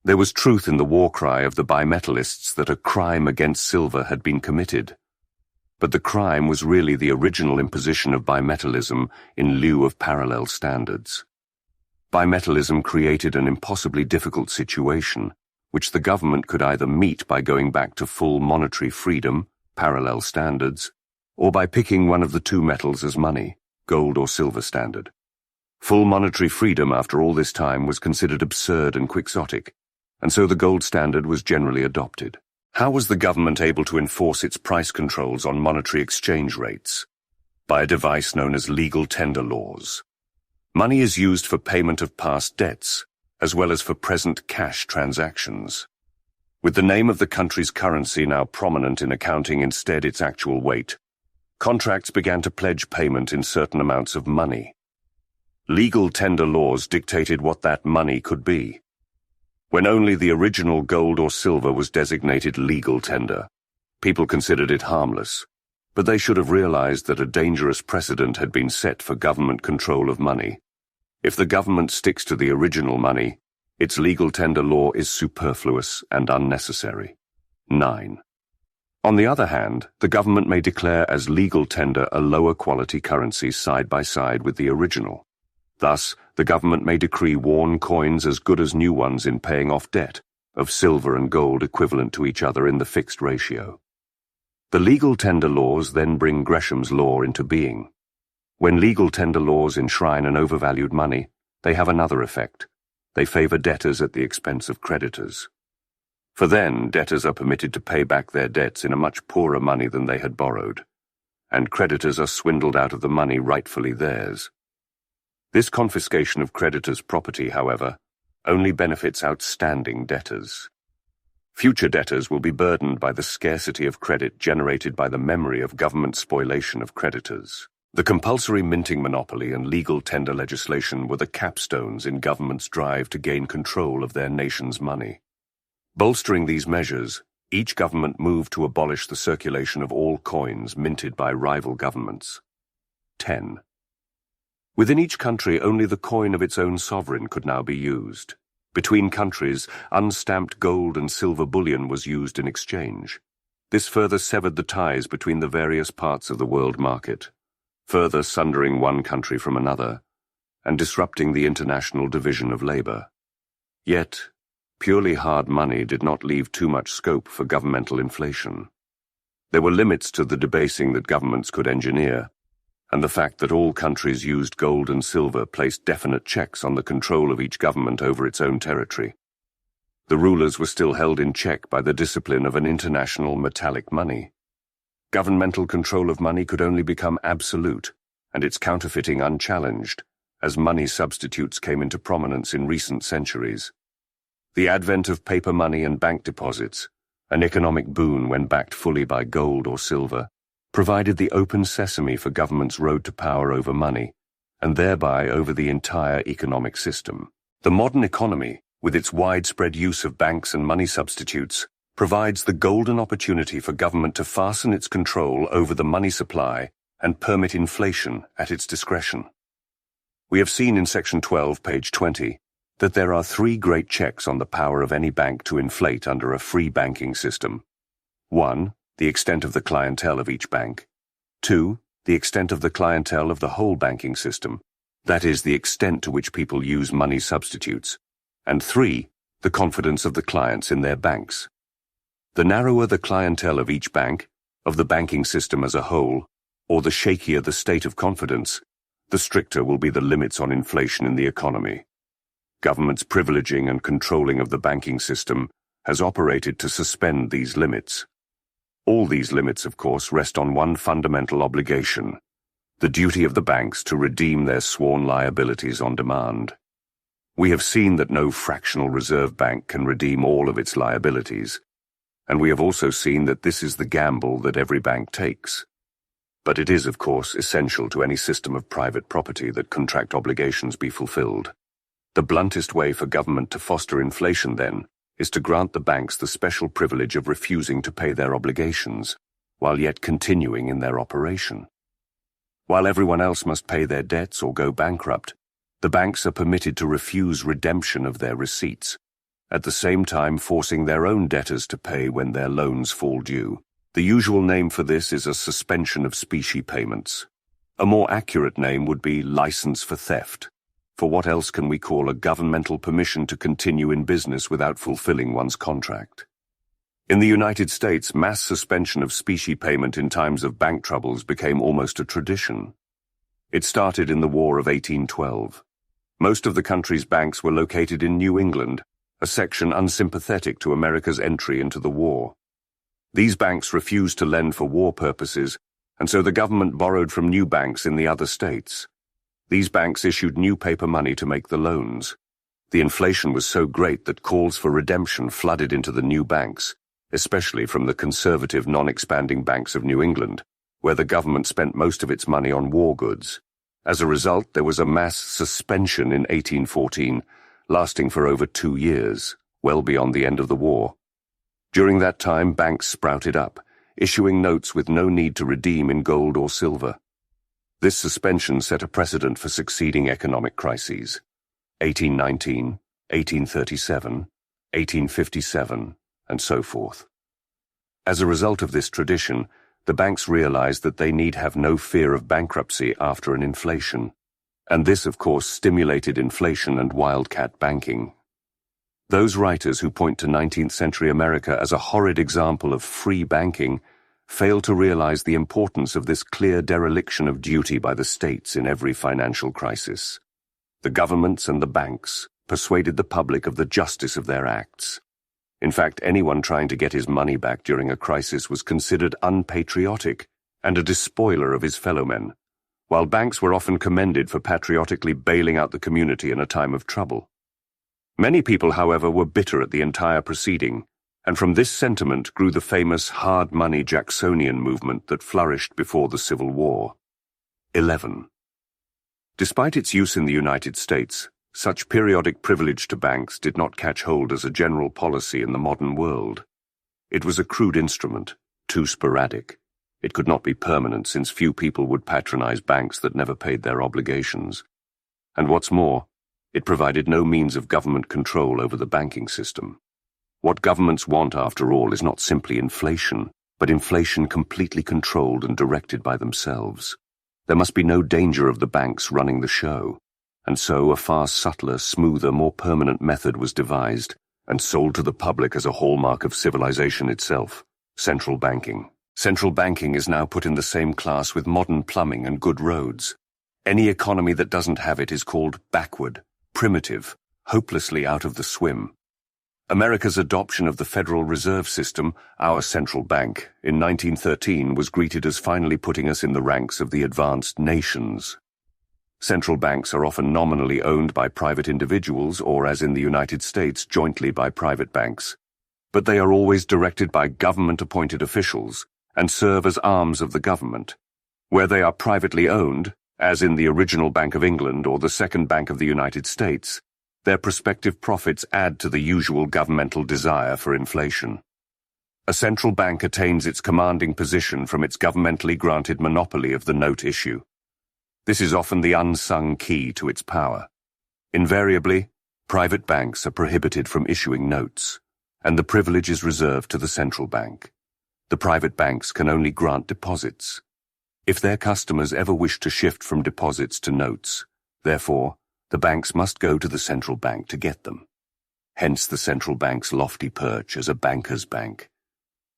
There was truth in the war cry of the bimetallists that a crime against silver had been committed. But the crime was really the original imposition of bimetallism in lieu of parallel standards. Bimetallism created an impossibly difficult situation, which the government could either meet by going back to full monetary freedom, parallel standards, or by picking one of the two metals as money, gold or silver standard. Full monetary freedom after all this time was considered absurd and quixotic, and so the gold standard was generally adopted, How was the government able to enforce its price controls on monetary exchange rates? By a device known as legal tender laws. Money is used for payment of past debts, as well as for present cash transactions. With the name of the country's currency now prominent in accounting instead its actual weight, contracts began to pledge payment in certain amounts of money. Legal tender laws dictated what that money could be. When only the original gold or silver was designated legal tender, people considered it harmless, but they should have realized that a dangerous precedent had been set for government control of money. If the government sticks to the original money, its legal tender law is superfluous and unnecessary. 9. On the other hand, the government may declare as legal tender a lower quality currency side by side with the original. Thus, the government may decree worn coins as good as new ones in paying off debt, of silver and gold equivalent to each other in the fixed ratio. The legal tender laws then bring Gresham's law into being. When legal tender laws enshrine an overvalued money, they have another effect. They favor debtors at the expense of creditors. For then, debtors are permitted to pay back their debts in a much poorer money than they had borrowed, and creditors are swindled out of the money rightfully theirs. This confiscation of creditors' property, however, only benefits outstanding debtors. Future debtors will be burdened by the scarcity of credit generated by the memory of government spoliation of creditors. The compulsory minting monopoly and legal tender legislation were the capstones in government's drive to gain control of their nation's money. Bolstering these measures, each government moved to abolish the circulation of all coins minted by rival governments. 10. Within each country, only the coin of its own sovereign could now be used. Between countries, unstamped gold and silver bullion was used in exchange. This further severed the ties between the various parts of the world market, further sundering one country from another, and disrupting the international division of labor. Yet, purely hard money did not leave too much scope for governmental inflation. There were limits to the debasing that governments could engineer, and the fact that all countries used gold and silver placed definite checks on the control of each government over its own territory. The rulers were still held in check by the discipline of an international metallic money. Governmental control of money could only become absolute, and its counterfeiting unchallenged, as money substitutes came into prominence in recent centuries. The advent of paper money and bank deposits, an economic boon when backed fully by gold or silver, provided the open sesame for government's road to power over money, and thereby over the entire economic system. The modern economy, with its widespread use of banks and money substitutes, provides the golden opportunity for government to fasten its control over the money supply and permit inflation at its discretion. We have seen in Section 12, page 20, that there are three great checks on the power of any bank to inflate under a free banking system. 1. The extent of the clientele of each bank. 2. The extent of the clientele of the whole banking system, that is, the extent to which people use money substitutes. And 3. The confidence of the clients in their banks. The narrower the clientele of each bank, of the banking system as a whole, or the shakier the state of confidence, the stricter will be the limits on inflation in the economy. Government's privileging and controlling of the banking system has operated to suspend these limits. All these limits, of course, rest on one fundamental obligation: the duty of the banks to redeem their sworn liabilities on demand. We have seen that no fractional reserve bank can redeem all of its liabilities, and we have also seen that this is the gamble that every bank takes. But it is, of course, essential to any system of private property that contract obligations be fulfilled. The bluntest way for government to foster inflation, then, is to grant the banks the special privilege of refusing to pay their obligations, while yet continuing in their operation. While everyone else must pay their debts or go bankrupt, the banks are permitted to refuse redemption of their receipts, at the same time forcing their own debtors to pay when their loans fall due. The usual name for this is a suspension of specie payments. A more accurate name would be license for theft. For what else can we call a governmental permission to continue in business without fulfilling one's contract? In the United States, mass suspension of specie payment in times of bank troubles became almost a tradition. It started in the War of 1812. Most of the country's banks were located in New England, a section unsympathetic to America's entry into the war. These banks refused to lend for war purposes, and so the government borrowed from new banks in the other states. These banks issued new paper money to make the loans. The inflation was so great that calls for redemption flooded into the new banks, especially from the conservative non-expanding banks of New England, where the government spent most of its money on war goods. As a result, there was a mass suspension in 1814, lasting for over 2 years, well beyond the end of the war. During that time, banks sprouted up, issuing notes with no need to redeem in gold or silver. This suspension set a precedent for succeeding economic crises. 1819, 1837, 1857, and so forth. As a result of this tradition, the banks realized that they need have no fear of bankruptcy after an inflation. And this, of course, stimulated inflation and wildcat banking. Those writers who point to 19th century America as a horrid example of free banking fail to realize the importance of this clear dereliction of duty by the states in every financial crisis. The governments and the banks persuaded the public of the justice of their acts. In fact, anyone trying to get his money back during a crisis was considered unpatriotic and a despoiler of his fellow men, while banks were often commended for patriotically bailing out the community in a time of trouble. Many people, however, were bitter at the entire proceeding, and from this sentiment grew the famous hard money Jacksonian movement that flourished before the Civil War. 11. Despite its use in the United States, such periodic privilege to banks did not catch hold as a general policy in the modern world. It was a crude instrument, too sporadic. It could not be permanent since few people would patronize banks that never paid their obligations. And what's more, it provided no means of government control over the banking system. What governments want, after all, is not simply inflation, but inflation completely controlled and directed by themselves. There must be no danger of the banks running the show. And so a far subtler, smoother, more permanent method was devised and sold to the public as a hallmark of civilization itself: central banking. Central banking is now put in the same class with modern plumbing and good roads. Any economy that doesn't have it is called backward, primitive, hopelessly out of the swim. America's adoption of the Federal Reserve System, our central bank, in 1913 was greeted as finally putting us in the ranks of the advanced nations. Central banks are often nominally owned by private individuals or, as in the United States, jointly by private banks. But they are always directed by government-appointed officials and serve as arms of the government. Where they are privately owned, as in the original Bank of England or the Second Bank of the United States, their prospective profits add to the usual governmental desire for inflation. A central bank attains its commanding position from its governmentally granted monopoly of the note issue. This is often the unsung key to its power. Invariably, private banks are prohibited from issuing notes, and the privilege is reserved to the central bank. The private banks can only grant deposits. If their customers ever wish to shift from deposits to notes, therefore, the banks must go to the central bank to get them. Hence the central bank's lofty perch as a banker's bank.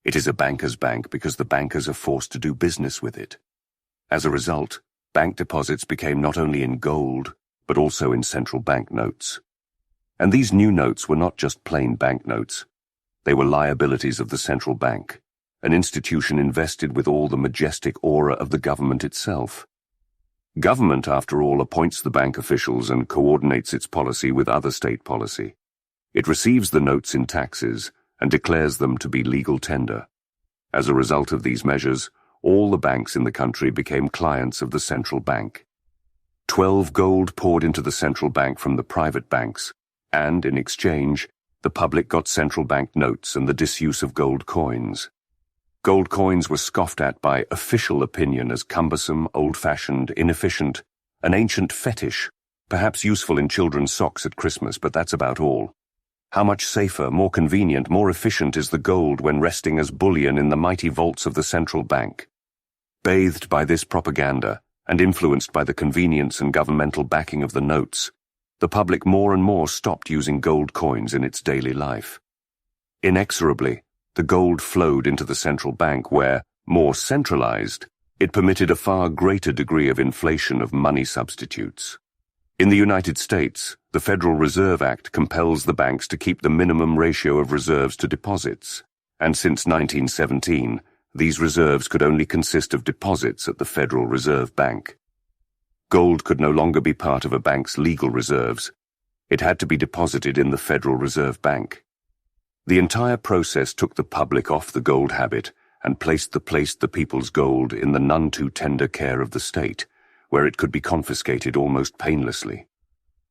It is a banker's bank because the bankers are forced to do business with it. As a result, bank deposits became not only in gold, but also in central bank notes. And these new notes were not just plain banknotes. They were liabilities of the central bank, an institution invested with all the majestic aura of the government itself. Government, after all, appoints the bank officials and coordinates its policy with other state policy. It receives the notes in taxes and declares them to be legal tender. As a result of these measures, all the banks in the country became clients of the central bank. 12 gold poured into the central bank from the private banks, and, in exchange, the public got central bank notes and the disuse of gold coins. Gold coins were scoffed at by official opinion as cumbersome, old-fashioned, inefficient, an ancient fetish, perhaps useful in children's socks at Christmas, but that's about all. How much safer, more convenient, more efficient is the gold when resting as bullion in the mighty vaults of the central bank? Bathed by this propaganda, and influenced by the convenience and governmental backing of the notes, the public more and more stopped using gold coins in its daily life. Inexorably, the gold flowed into the central bank where, more centralized, it permitted a far greater degree of inflation of money substitutes. In the United States, the Federal Reserve Act compels the banks to keep the minimum ratio of reserves to deposits, and since 1917, these reserves could only consist of deposits at the Federal Reserve Bank. Gold could no longer be part of a bank's legal reserves. It had to be deposited in the Federal Reserve Bank. The entire process took the public off the gold habit and placed the people's gold in the none too tender care of the state, where it could be confiscated almost painlessly.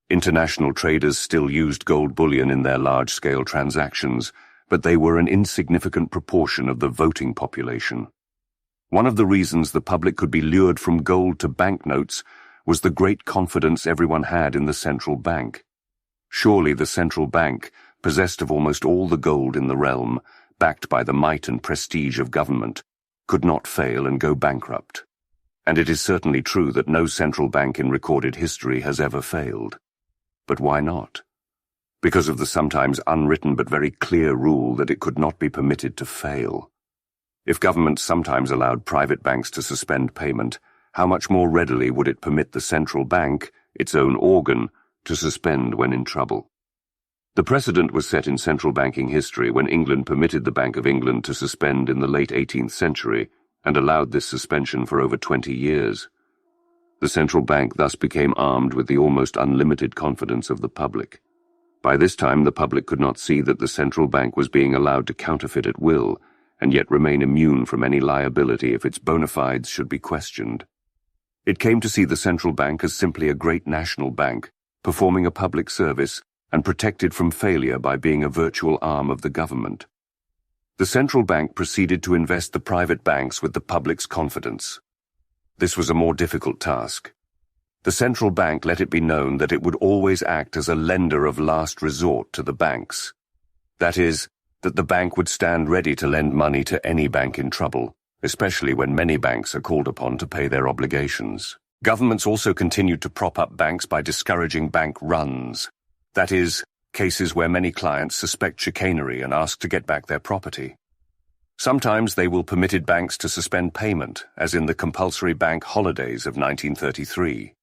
International traders still used gold bullion in their large-scale transactions, but they were an insignificant proportion of the voting population. One of the reasons the public could be lured from gold to banknotes was the great confidence everyone had in the central bank. Surely the central bank, possessed of almost all the gold in the realm, backed by the might and prestige of government, could not fail and go bankrupt. And it is certainly true that no central bank in recorded history has ever failed. But why not? Because of the sometimes unwritten but very clear rule that it could not be permitted to fail. If governments sometimes allowed private banks to suspend payment, how much more readily would it permit the central bank, its own organ, to suspend when in trouble? The precedent was set in central banking history when England permitted the Bank of England to suspend in the late 18th century and allowed this suspension for over 20 years. The central bank thus became armed with the almost unlimited confidence of the public. By this time, the public could not see that the central bank was being allowed to counterfeit at will and yet remain immune from any liability if its bona fides should be questioned. It came to see the central bank as simply a great national bank, performing a public service and protected from failure by being a virtual arm of the government. The central bank proceeded to invest the private banks with the public's confidence. This was a more difficult task. The central bank let it be known that it would always act as a lender of last resort to the banks. That is, that the bank would stand ready to lend money to any bank in trouble, especially when many banks are called upon to pay their obligations. Governments also continued to prop up banks by discouraging bank runs. That is, cases where many clients suspect chicanery and ask to get back their property. Sometimes they will permitted banks to suspend payment, as in the compulsory bank holidays of 1933.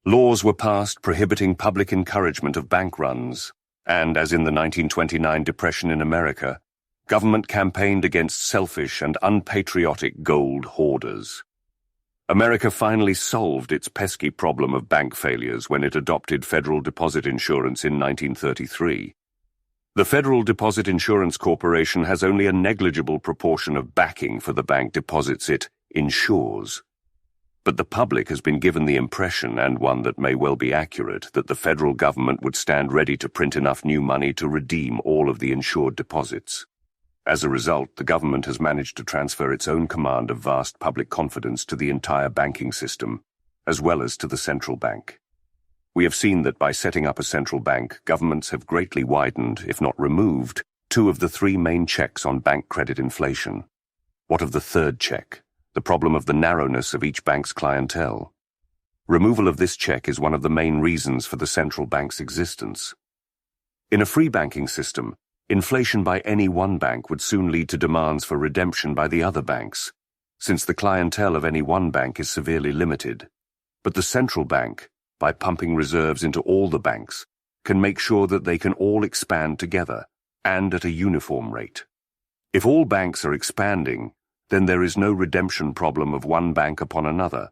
Laws were passed prohibiting public encouragement of bank runs, and, as in the 1929 Depression in America, government campaigned against selfish and unpatriotic gold hoarders. America finally solved its pesky problem of bank failures when it adopted Federal Deposit Insurance in 1933. The Federal Deposit Insurance Corporation has only a negligible proportion of backing for the bank deposits it insures. But the public has been given the impression, and one that may well be accurate, that the federal government would stand ready to print enough new money to redeem all of the insured deposits. As a result, the government has managed to transfer its own command of vast public confidence to the entire banking system, as well as to the central bank. We have seen that by setting up a central bank, governments have greatly widened, if not removed, two of the three main checks on bank credit inflation. What of the third check, the problem of the narrowness of each bank's clientele? Removal of this check is one of the main reasons for the central bank's existence. In a free banking system, inflation by any one bank would soon lead to demands for redemption by the other banks, since the clientele of any one bank is severely limited. But the central bank, by pumping reserves into all the banks, can make sure that they can all expand together, and at a uniform rate. If all banks are expanding, then there is no redemption problem of one bank upon another,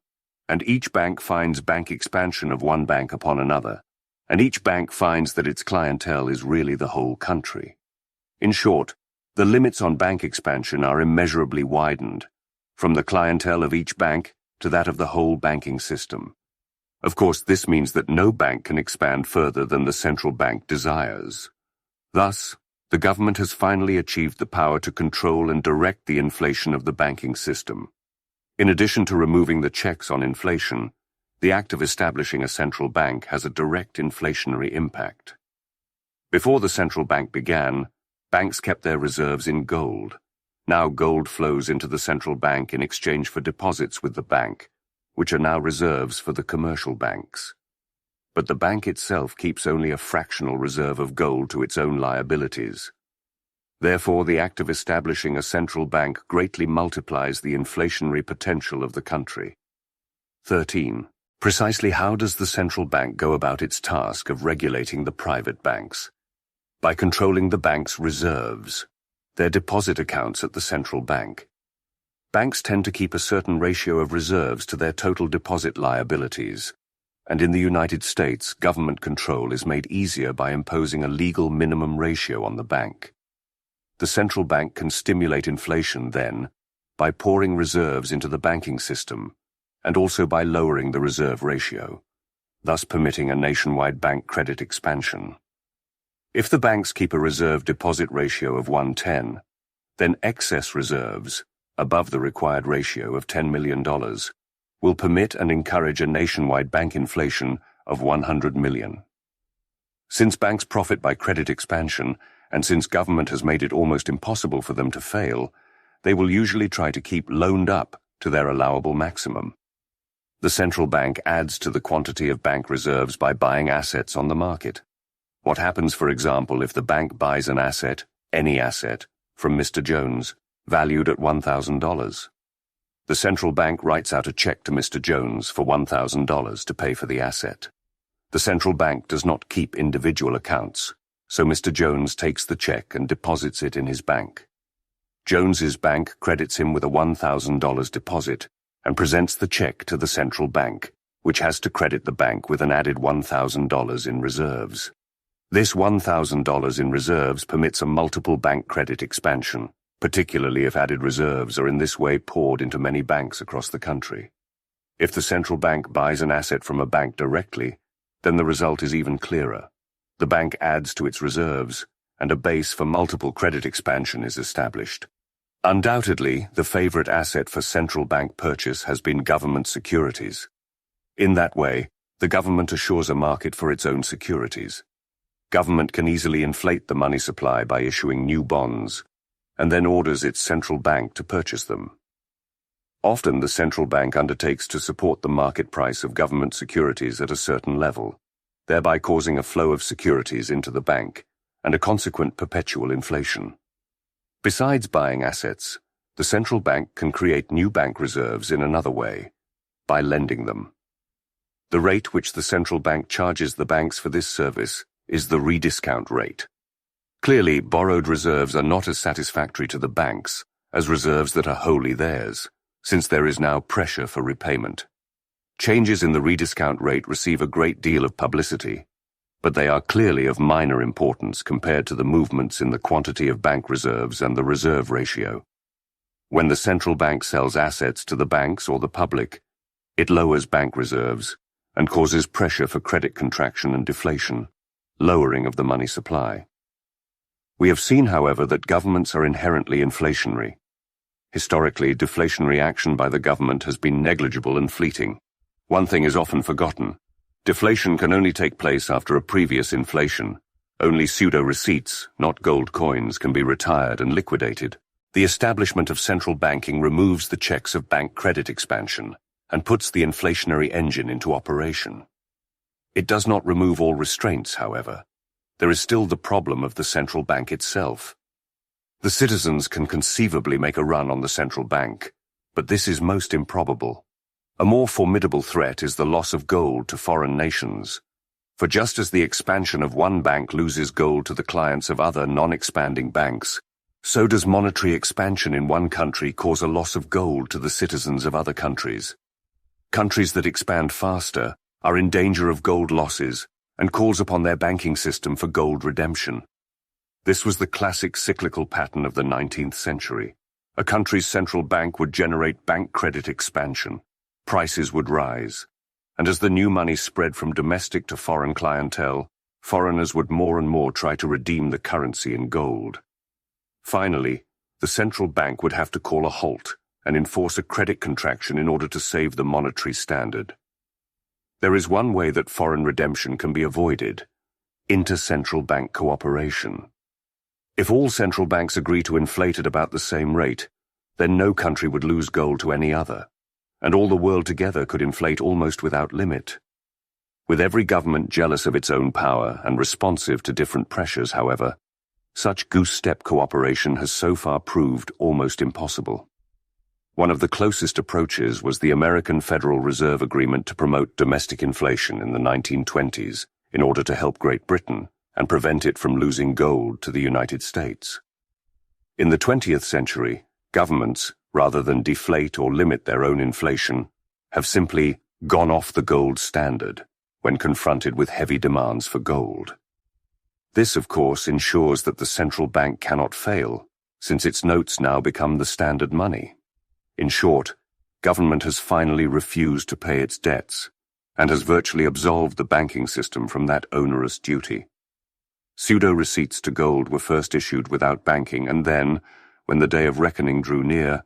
and each bank finds bank expansion of one bank upon another, and each bank finds that its clientele is really the whole country. In short, the limits on bank expansion are immeasurably widened, from the clientele of each bank to that of the whole banking system. Of course, this means that no bank can expand further than the central bank desires. Thus, the government has finally achieved the power to control and direct the inflation of the banking system. In addition to removing the checks on inflation, the act of establishing a central bank has a direct inflationary impact. Before the central bank began, banks kept their reserves in gold. Now gold flows into the central bank in exchange for deposits with the bank, which are now reserves for the commercial banks. But the bank itself keeps only a fractional reserve of gold to its own liabilities. Therefore, the act of establishing a central bank greatly multiplies the inflationary potential of the country. 13. Precisely how does the central bank go about its task of regulating the private banks? By controlling the bank's reserves. Their deposit accounts at the central bank. Banks tend to keep a certain ratio of reserves to their total deposit liabilities, and in the United States, government control is made easier by imposing a legal minimum ratio on the bank. The central bank can stimulate inflation then by pouring reserves into the banking system, and also by lowering the reserve ratio, thus permitting a nationwide bank credit expansion. If the banks keep a reserve deposit ratio of 1:10, then excess reserves, above the required ratio of $10 million, will permit and encourage a nationwide bank inflation of 100 million. Since banks profit by credit expansion, and since government has made it almost impossible for them to fail, they will usually try to keep loaned up to their allowable maximum. The central bank adds to the quantity of bank reserves by buying assets on the market. What happens, for example, if the bank buys an asset, any asset, from Mr. Jones, valued at $1,000? The central bank writes out a check to Mr. Jones for $1,000 to pay for the asset. The central bank does not keep individual accounts, so Mr. Jones takes the check and deposits it in his bank. Jones's bank credits him with a $1,000 deposit and presents the check to the central bank, which has to credit the bank with an added $1,000 in reserves. This $1,000 in reserves permits a multiple bank credit expansion, particularly if added reserves are in this way poured into many banks across the country. If the central bank buys an asset from a bank directly, then the result is even clearer. The bank adds to its reserves, and a base for multiple credit expansion is established. Undoubtedly, the favorite asset for central bank purchase has been government securities. In that way, the government assures a market for its own securities. Government can easily inflate the money supply by issuing new bonds, and then orders its central bank to purchase them. Often the central bank undertakes to support the market price of government securities at a certain level, thereby causing a flow of securities into the bank and a consequent perpetual inflation. Besides buying assets, the central bank can create new bank reserves in another way, by lending them. The rate which the central bank charges the banks for this service is the rediscount rate. Clearly, borrowed reserves are not as satisfactory to the banks as reserves that are wholly theirs, since there is now pressure for repayment. Changes in the rediscount rate receive a great deal of publicity, but they are clearly of minor importance compared to the movements in the quantity of bank reserves and the reserve ratio. When the central bank sells assets to the banks or the public, it lowers bank reserves and causes pressure for credit contraction and deflation, lowering of the money supply. We have seen, however, that governments are inherently inflationary. Historically, deflationary action by the government has been negligible and fleeting. One thing is often forgotten. Deflation can only take place after a previous inflation. Only pseudo-receipts, not gold coins, can be retired and liquidated. The establishment of central banking removes the checks of bank credit expansion and puts the inflationary engine into operation. It does not remove all restraints, however. There is still the problem of the central bank itself. The citizens can conceivably make a run on the central bank, but this is most improbable. A more formidable threat is the loss of gold to foreign nations. For just as the expansion of one bank loses gold to the clients of other non-expanding banks, so does monetary expansion in one country cause a loss of gold to the citizens of other countries. Countries that expand faster are in danger of gold losses and calls upon their banking system for gold redemption. This was the classic cyclical pattern of the 19th century. A country's central bank would generate bank credit expansion. Prices would rise, and as the new money spread from domestic to foreign clientele, foreigners would more and more try to redeem the currency in gold. Finally, the central bank would have to call a halt and enforce a credit contraction in order to save the monetary standard. There is one way that foreign redemption can be avoided: inter-central bank cooperation. If all central banks agree to inflate at about the same rate, then no country would lose gold to any other, and all the world together could inflate almost without limit. With every government jealous of its own power and responsive to different pressures, however, such goose-step cooperation has so far proved almost impossible. One of the closest approaches was the American Federal Reserve Agreement to promote domestic inflation in the 1920s in order to help Great Britain and prevent it from losing gold to the United States. In the 20th century, governments, rather than deflate or limit their own inflation, have simply gone off the gold standard when confronted with heavy demands for gold. This, of course, ensures that the central bank cannot fail, since its notes now become the standard money. In short, government has finally refused to pay its debts, and has virtually absolved the banking system from that onerous duty. Pseudo-receipts to gold were first issued without banking, and then, when the day of reckoning drew near,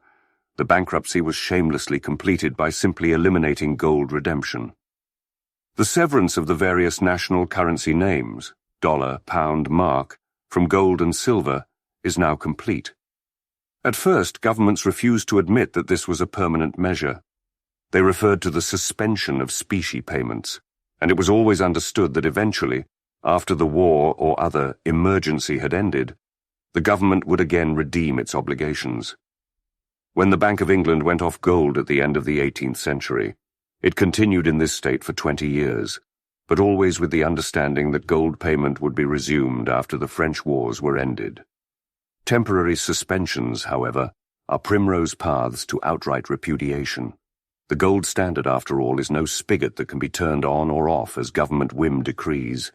the bankruptcy was shamelessly completed by simply eliminating gold redemption. The severance of the various national currency names, dollar, pound, mark, from gold and silver, is now complete. At first, governments refused to admit that this was a permanent measure. They referred to the suspension of specie payments, and it was always understood that eventually, after the war or other emergency had ended, the government would again redeem its obligations. When the Bank of England went off gold at the end of the 18th century, it continued in this state for 20 years, but always with the understanding that gold payment would be resumed after the French wars were ended. Temporary suspensions, however, are primrose paths to outright repudiation. The gold standard, after all, is no spigot that can be turned on or off as government whim decrees.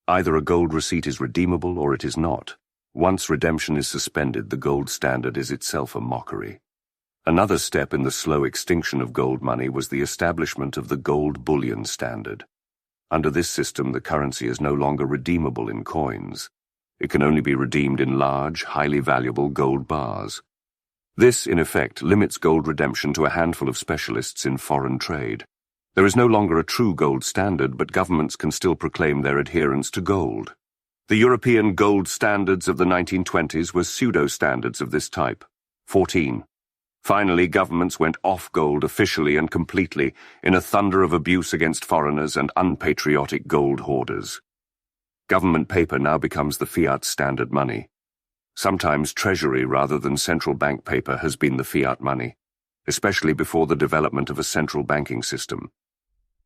Either a gold receipt is redeemable or it is not. Once redemption is suspended, the gold standard is itself a mockery. Another step in the slow extinction of gold money was the establishment of the gold bullion standard. Under this system, the currency is no longer redeemable in coins. It can only be redeemed in large, highly valuable gold bars. This, in effect, limits gold redemption to a handful of specialists in foreign trade. There is no longer a true gold standard, but governments can still proclaim their adherence to gold. The European gold standards of the 1920s were pseudo-standards of this type. 14. Finally, governments went off gold officially and completely in a thunder of abuse against foreigners and unpatriotic gold hoarders. Government paper now becomes the fiat standard money. Sometimes treasury rather than central bank paper has been the fiat money, especially before the development of a central banking system.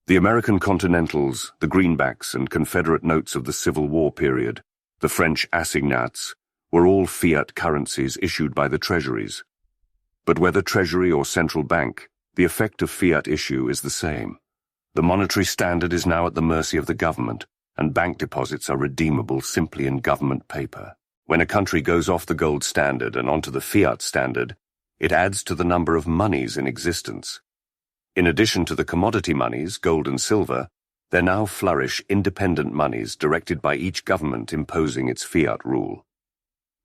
The American Continentals, the greenbacks and Confederate notes of the Civil War period, the French assignats, were all fiat currencies issued by the treasuries. But whether treasury or central bank, the effect of fiat issue is the same. The monetary standard is now at the mercy of the government, and bank deposits are redeemable simply in government paper. When a country goes off the gold standard and onto the fiat standard, it adds to the number of monies in existence. In addition to the commodity monies, gold and silver, there now flourish independent monies directed by each government imposing its fiat rule.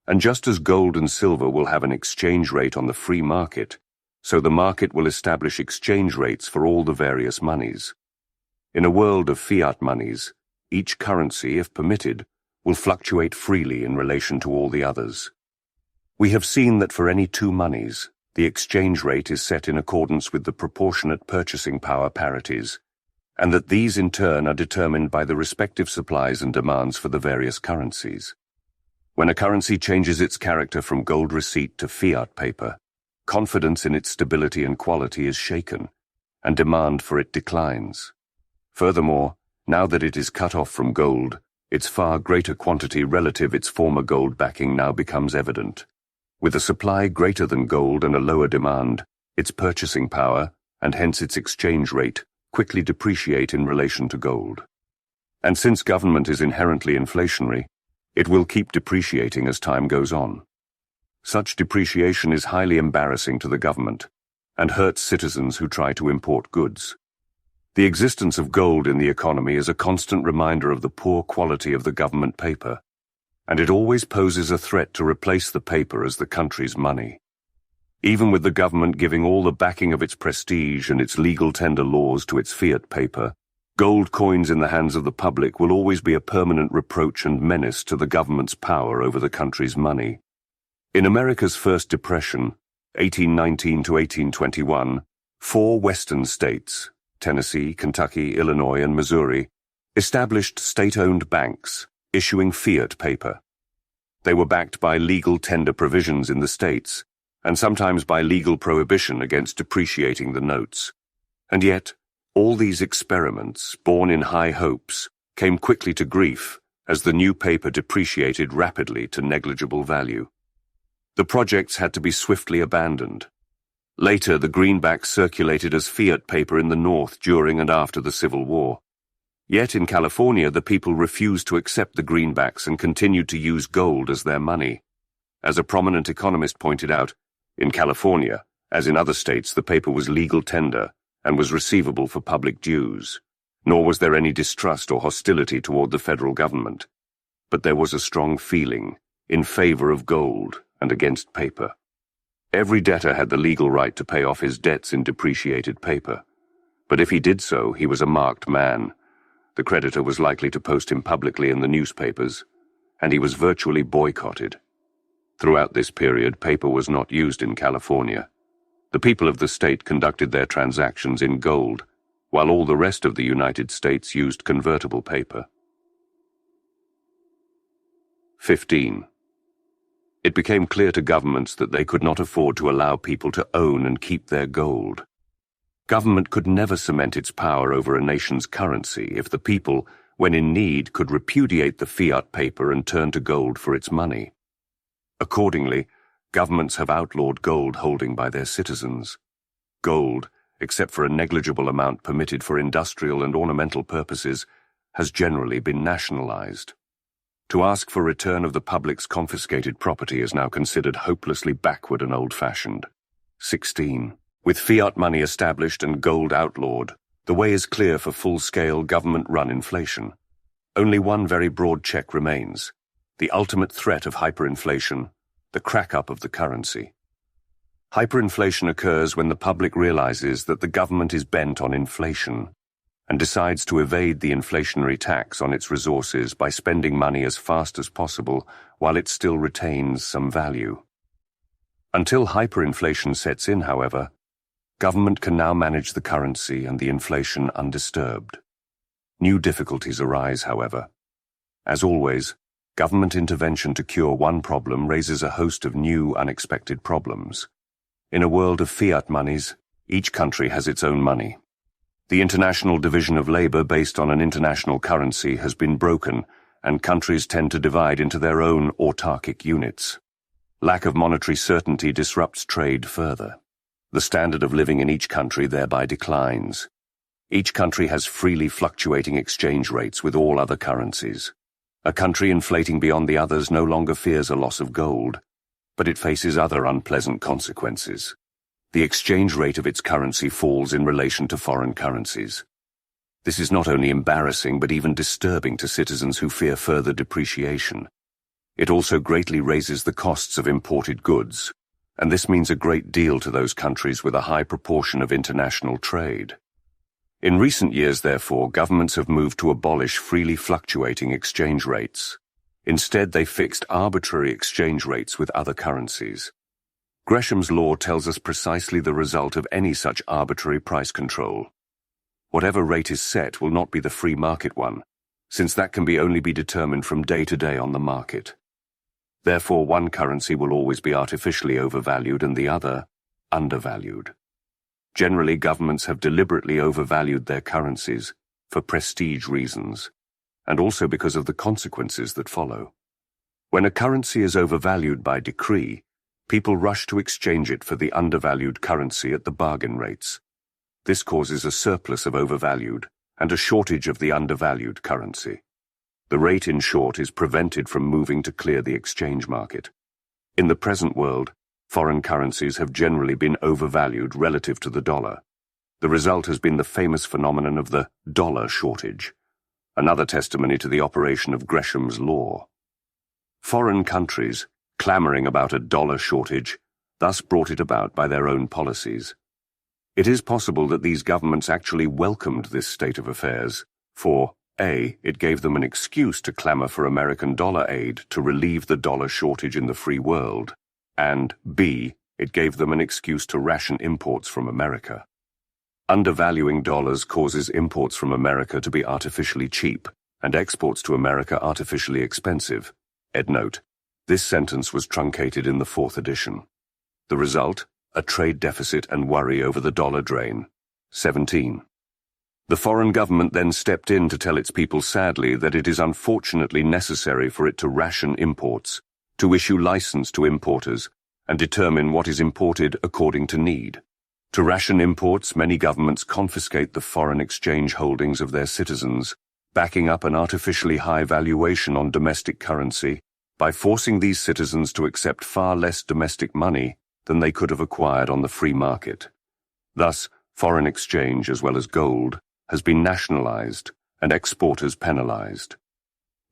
And just as gold and silver will have an exchange rate on the free market, so the market will establish exchange rates for all the various monies. In a world of fiat monies, each currency, if permitted, will fluctuate freely in relation to all the others. We have seen that for any two monies, the exchange rate is set in accordance with the proportionate purchasing power parities, and that these in turn are determined by the respective supplies and demands for the various currencies. When a currency changes its character from gold receipt to fiat paper, confidence in its stability and quality is shaken, and demand for it declines. Furthermore, now that it is cut off from gold, its far greater quantity relative its former gold backing now becomes evident. With a supply greater than gold and a lower demand, its purchasing power, and hence its exchange rate, quickly depreciate in relation to gold. And since government is inherently inflationary, it will keep depreciating as time goes on. Such depreciation is highly embarrassing to the government, and hurts citizens who try to import goods. The existence of gold in the economy is a constant reminder of the poor quality of the government paper, and it always poses a threat to replace the paper as the country's money. Even with the government giving all the backing of its prestige and its legal tender laws to its fiat paper, gold coins in the hands of the public will always be a permanent reproach and menace to the government's power over the country's money. In America's First Depression, 1819 to 1821, 4 western states, Tennessee, Kentucky, Illinois, and Missouri, established state-owned banks, issuing fiat paper. They were backed by legal tender provisions in the states, and sometimes by legal prohibition against depreciating the notes. And yet, all these experiments, born in high hopes, came quickly to grief as the new paper depreciated rapidly to negligible value. The projects had to be swiftly abandoned. Later, the greenbacks circulated as fiat paper in the North during and after the Civil War. Yet in California, the people refused to accept the greenbacks and continued to use gold as their money. As a prominent economist pointed out, in California, as in other states, the paper was legal tender and was receivable for public dues. Nor was there any distrust or hostility toward the federal government. But there was a strong feeling in favor of gold and against paper. Every debtor had the legal right to pay off his debts in depreciated paper. But if he did so, he was a marked man. The creditor was likely to post him publicly in the newspapers, and he was virtually boycotted. Throughout this period, paper was not used in California. The people of the state conducted their transactions in gold, while all the rest of the United States used convertible paper. 15. It became clear to governments that they could not afford to allow people to own and keep their gold. Government could never cement its power over a nation's currency if the people, when in need, could repudiate the fiat paper and turn to gold for its money. Accordingly, governments have outlawed gold holding by their citizens. Gold, except for a negligible amount permitted for industrial and ornamental purposes, has generally been nationalized. To ask for return of the public's confiscated property is now considered hopelessly backward and old-fashioned. 16. With fiat money established and gold outlawed, the way is clear for full-scale government-run inflation. Only one very broad check remains: the ultimate threat of hyperinflation, the crack-up of the currency. Hyperinflation occurs when the public realizes that the government is bent on inflation and decides to evade the inflationary tax on its resources by spending money as fast as possible while it still retains some value. Until hyperinflation sets in, however, government can now manage the currency and the inflation undisturbed. New difficulties arise, however. As always, government intervention to cure one problem raises a host of new, unexpected problems. In a world of fiat monies, each country has its own money. The international division of labor based on an international currency has been broken, and countries tend to divide into their own autarkic units. Lack of monetary certainty disrupts trade further. The standard of living in each country thereby declines. Each country has freely fluctuating exchange rates with all other currencies. A country inflating beyond the others no longer fears a loss of gold, but it faces other unpleasant consequences. The exchange rate of its currency falls in relation to foreign currencies. This is not only embarrassing but even disturbing to citizens who fear further depreciation. It also greatly raises the costs of imported goods, and this means a great deal to those countries with a high proportion of international trade. In recent years, therefore, governments have moved to abolish freely fluctuating exchange rates. Instead, they fixed arbitrary exchange rates with other currencies. Gresham's law tells us precisely the result of any such arbitrary price control. Whatever rate is set will not be the free market one, since that can only be determined from day to day on the market. Therefore, one currency will always be artificially overvalued and the other undervalued. Generally, governments have deliberately overvalued their currencies for prestige reasons, and also because of the consequences that follow. When a currency is overvalued by decree, people rush to exchange it for the undervalued currency at the bargain rates. This causes a surplus of overvalued and a shortage of the undervalued currency. The rate, in short, is prevented from moving to clear the exchange market. In the present world, foreign currencies have generally been overvalued relative to the dollar. The result has been the famous phenomenon of the dollar shortage, another testimony to the operation of Gresham's law. Foreign countries, clamoring about a dollar shortage, thus brought it about by their own policies. It is possible that these governments actually welcomed this state of affairs, for A, it gave them an excuse to clamor for American dollar aid to relieve the dollar shortage in the free world, and B, it gave them an excuse to ration imports from America. Undervaluing dollars causes imports from America to be artificially cheap and exports to America artificially expensive. Endnote. This sentence was truncated in the 4th edition. The result, a trade deficit and worry over the dollar drain. 17. The foreign government then stepped in to tell its people sadly that it is unfortunately necessary for it to ration imports, to issue license to importers, and determine what is imported according to need. To ration imports, many governments confiscate the foreign exchange holdings of their citizens, backing up an artificially high valuation on domestic currency by forcing these citizens to accept far less domestic money than they could have acquired on the free market. Thus, foreign exchange, as well as gold, has been nationalized and exporters penalized.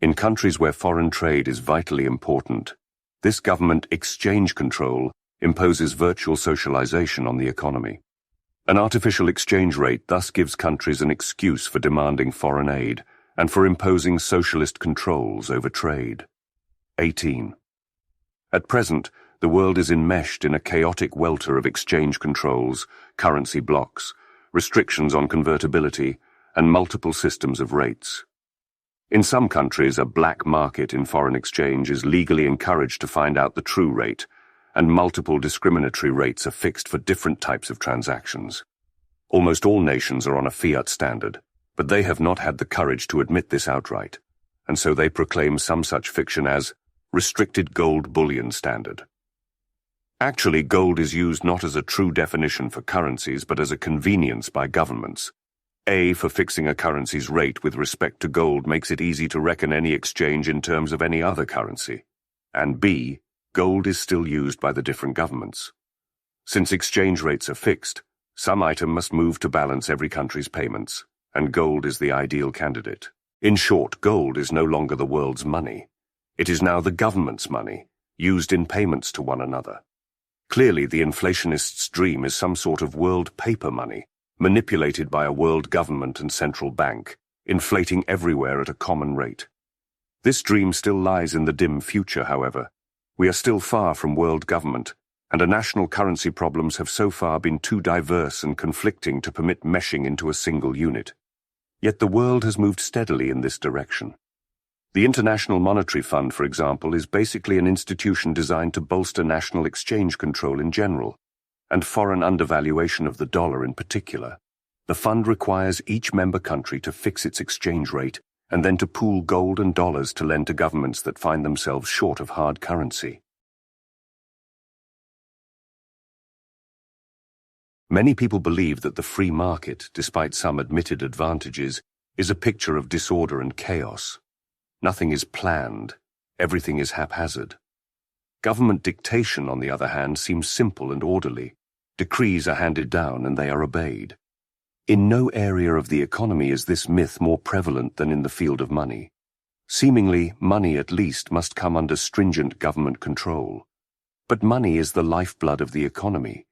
In countries where foreign trade is vitally important, this government exchange control imposes virtual socialization on the economy. An artificial exchange rate thus gives countries an excuse for demanding foreign aid and for imposing socialist controls over trade. 18. At present, the world is enmeshed in a chaotic welter of exchange controls, currency blocks, restrictions on convertibility, and multiple systems of rates. In some countries, a black market in foreign exchange is legally encouraged to find out the true rate, and multiple discriminatory rates are fixed for different types of transactions. Almost all nations are on a fiat standard, but they have not had the courage to admit this outright, and so they proclaim some such fiction as restricted gold bullion standard. Actually, gold is used not as a true definition for currencies, but as a convenience by governments. A for fixing a currency's rate with respect to gold makes it easy to reckon any exchange in terms of any other currency. And B, gold is still used by the different governments. Since exchange rates are fixed, some item must move to balance every country's payments, and gold is the ideal candidate. In short, gold is no longer the world's money. It is now the government's money, used in payments to one another. Clearly, the inflationists' dream is some sort of world paper money, manipulated by a world government and central bank, inflating everywhere at a common rate. This dream still lies in the dim future, however. We are still far from world government, and our national currency problems have so far been too diverse and conflicting to permit meshing into a single unit. Yet the world has moved steadily in this direction. The International Monetary Fund, for example, is basically an institution designed to bolster national exchange control in general, and foreign undervaluation of the dollar in particular. The fund requires each member country to fix its exchange rate and then to pool gold and dollars to lend to governments that find themselves short of hard currency. Many people believe that the free market, despite some admitted advantages, is a picture of disorder and chaos. Nothing is planned, everything is haphazard. Government dictation, on the other hand, seems simple and orderly. Decrees are handed down and they are obeyed. In no area of the economy is this myth more prevalent than in the field of money. Seemingly, money at least must come under stringent government control. But money is the lifeblood of the economy.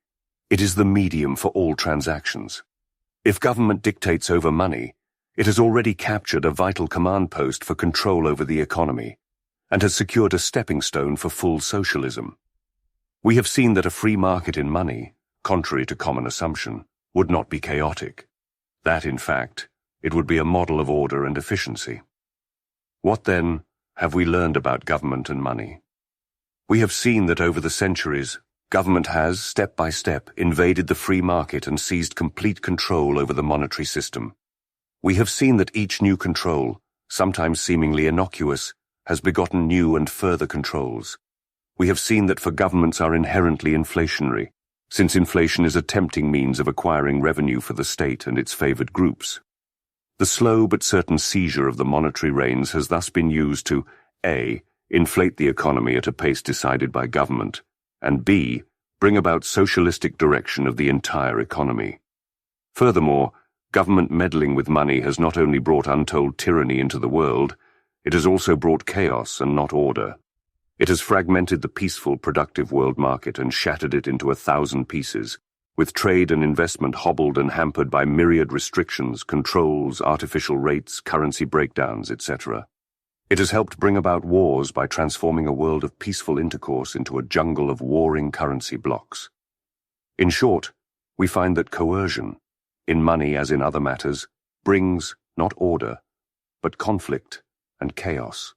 It is the medium for all transactions. If government dictates over money, it has already captured a vital command post for control over the economy, and has secured a stepping stone for full socialism. We have seen that a free market in money, contrary to common assumption, would not be chaotic. That, in fact, it would be a model of order and efficiency. What, then, have we learned about government and money? We have seen that over the centuries, government has, step by step, invaded the free market and seized complete control over the monetary system. We have seen that each new control, sometimes seemingly innocuous, has begotten new and further controls. We have seen that for governments are inherently inflationary, since inflation is a tempting means of acquiring revenue for the state and its favored groups. The slow but certain seizure of the monetary reins has thus been used to A. Inflate the economy at a pace decided by government, and B. Bring about socialistic direction of the entire economy. Furthermore, government meddling with money has not only brought untold tyranny into the world, it has also brought chaos and not order. It has fragmented the peaceful, productive world market and shattered it into 1,000 pieces, with trade and investment hobbled and hampered by myriad restrictions, controls, artificial rates, currency breakdowns, etc. It has helped bring about wars by transforming a world of peaceful intercourse into a jungle of warring currency blocks. In short, we find that coercion, in money as in other matters, brings not order, but conflict and chaos.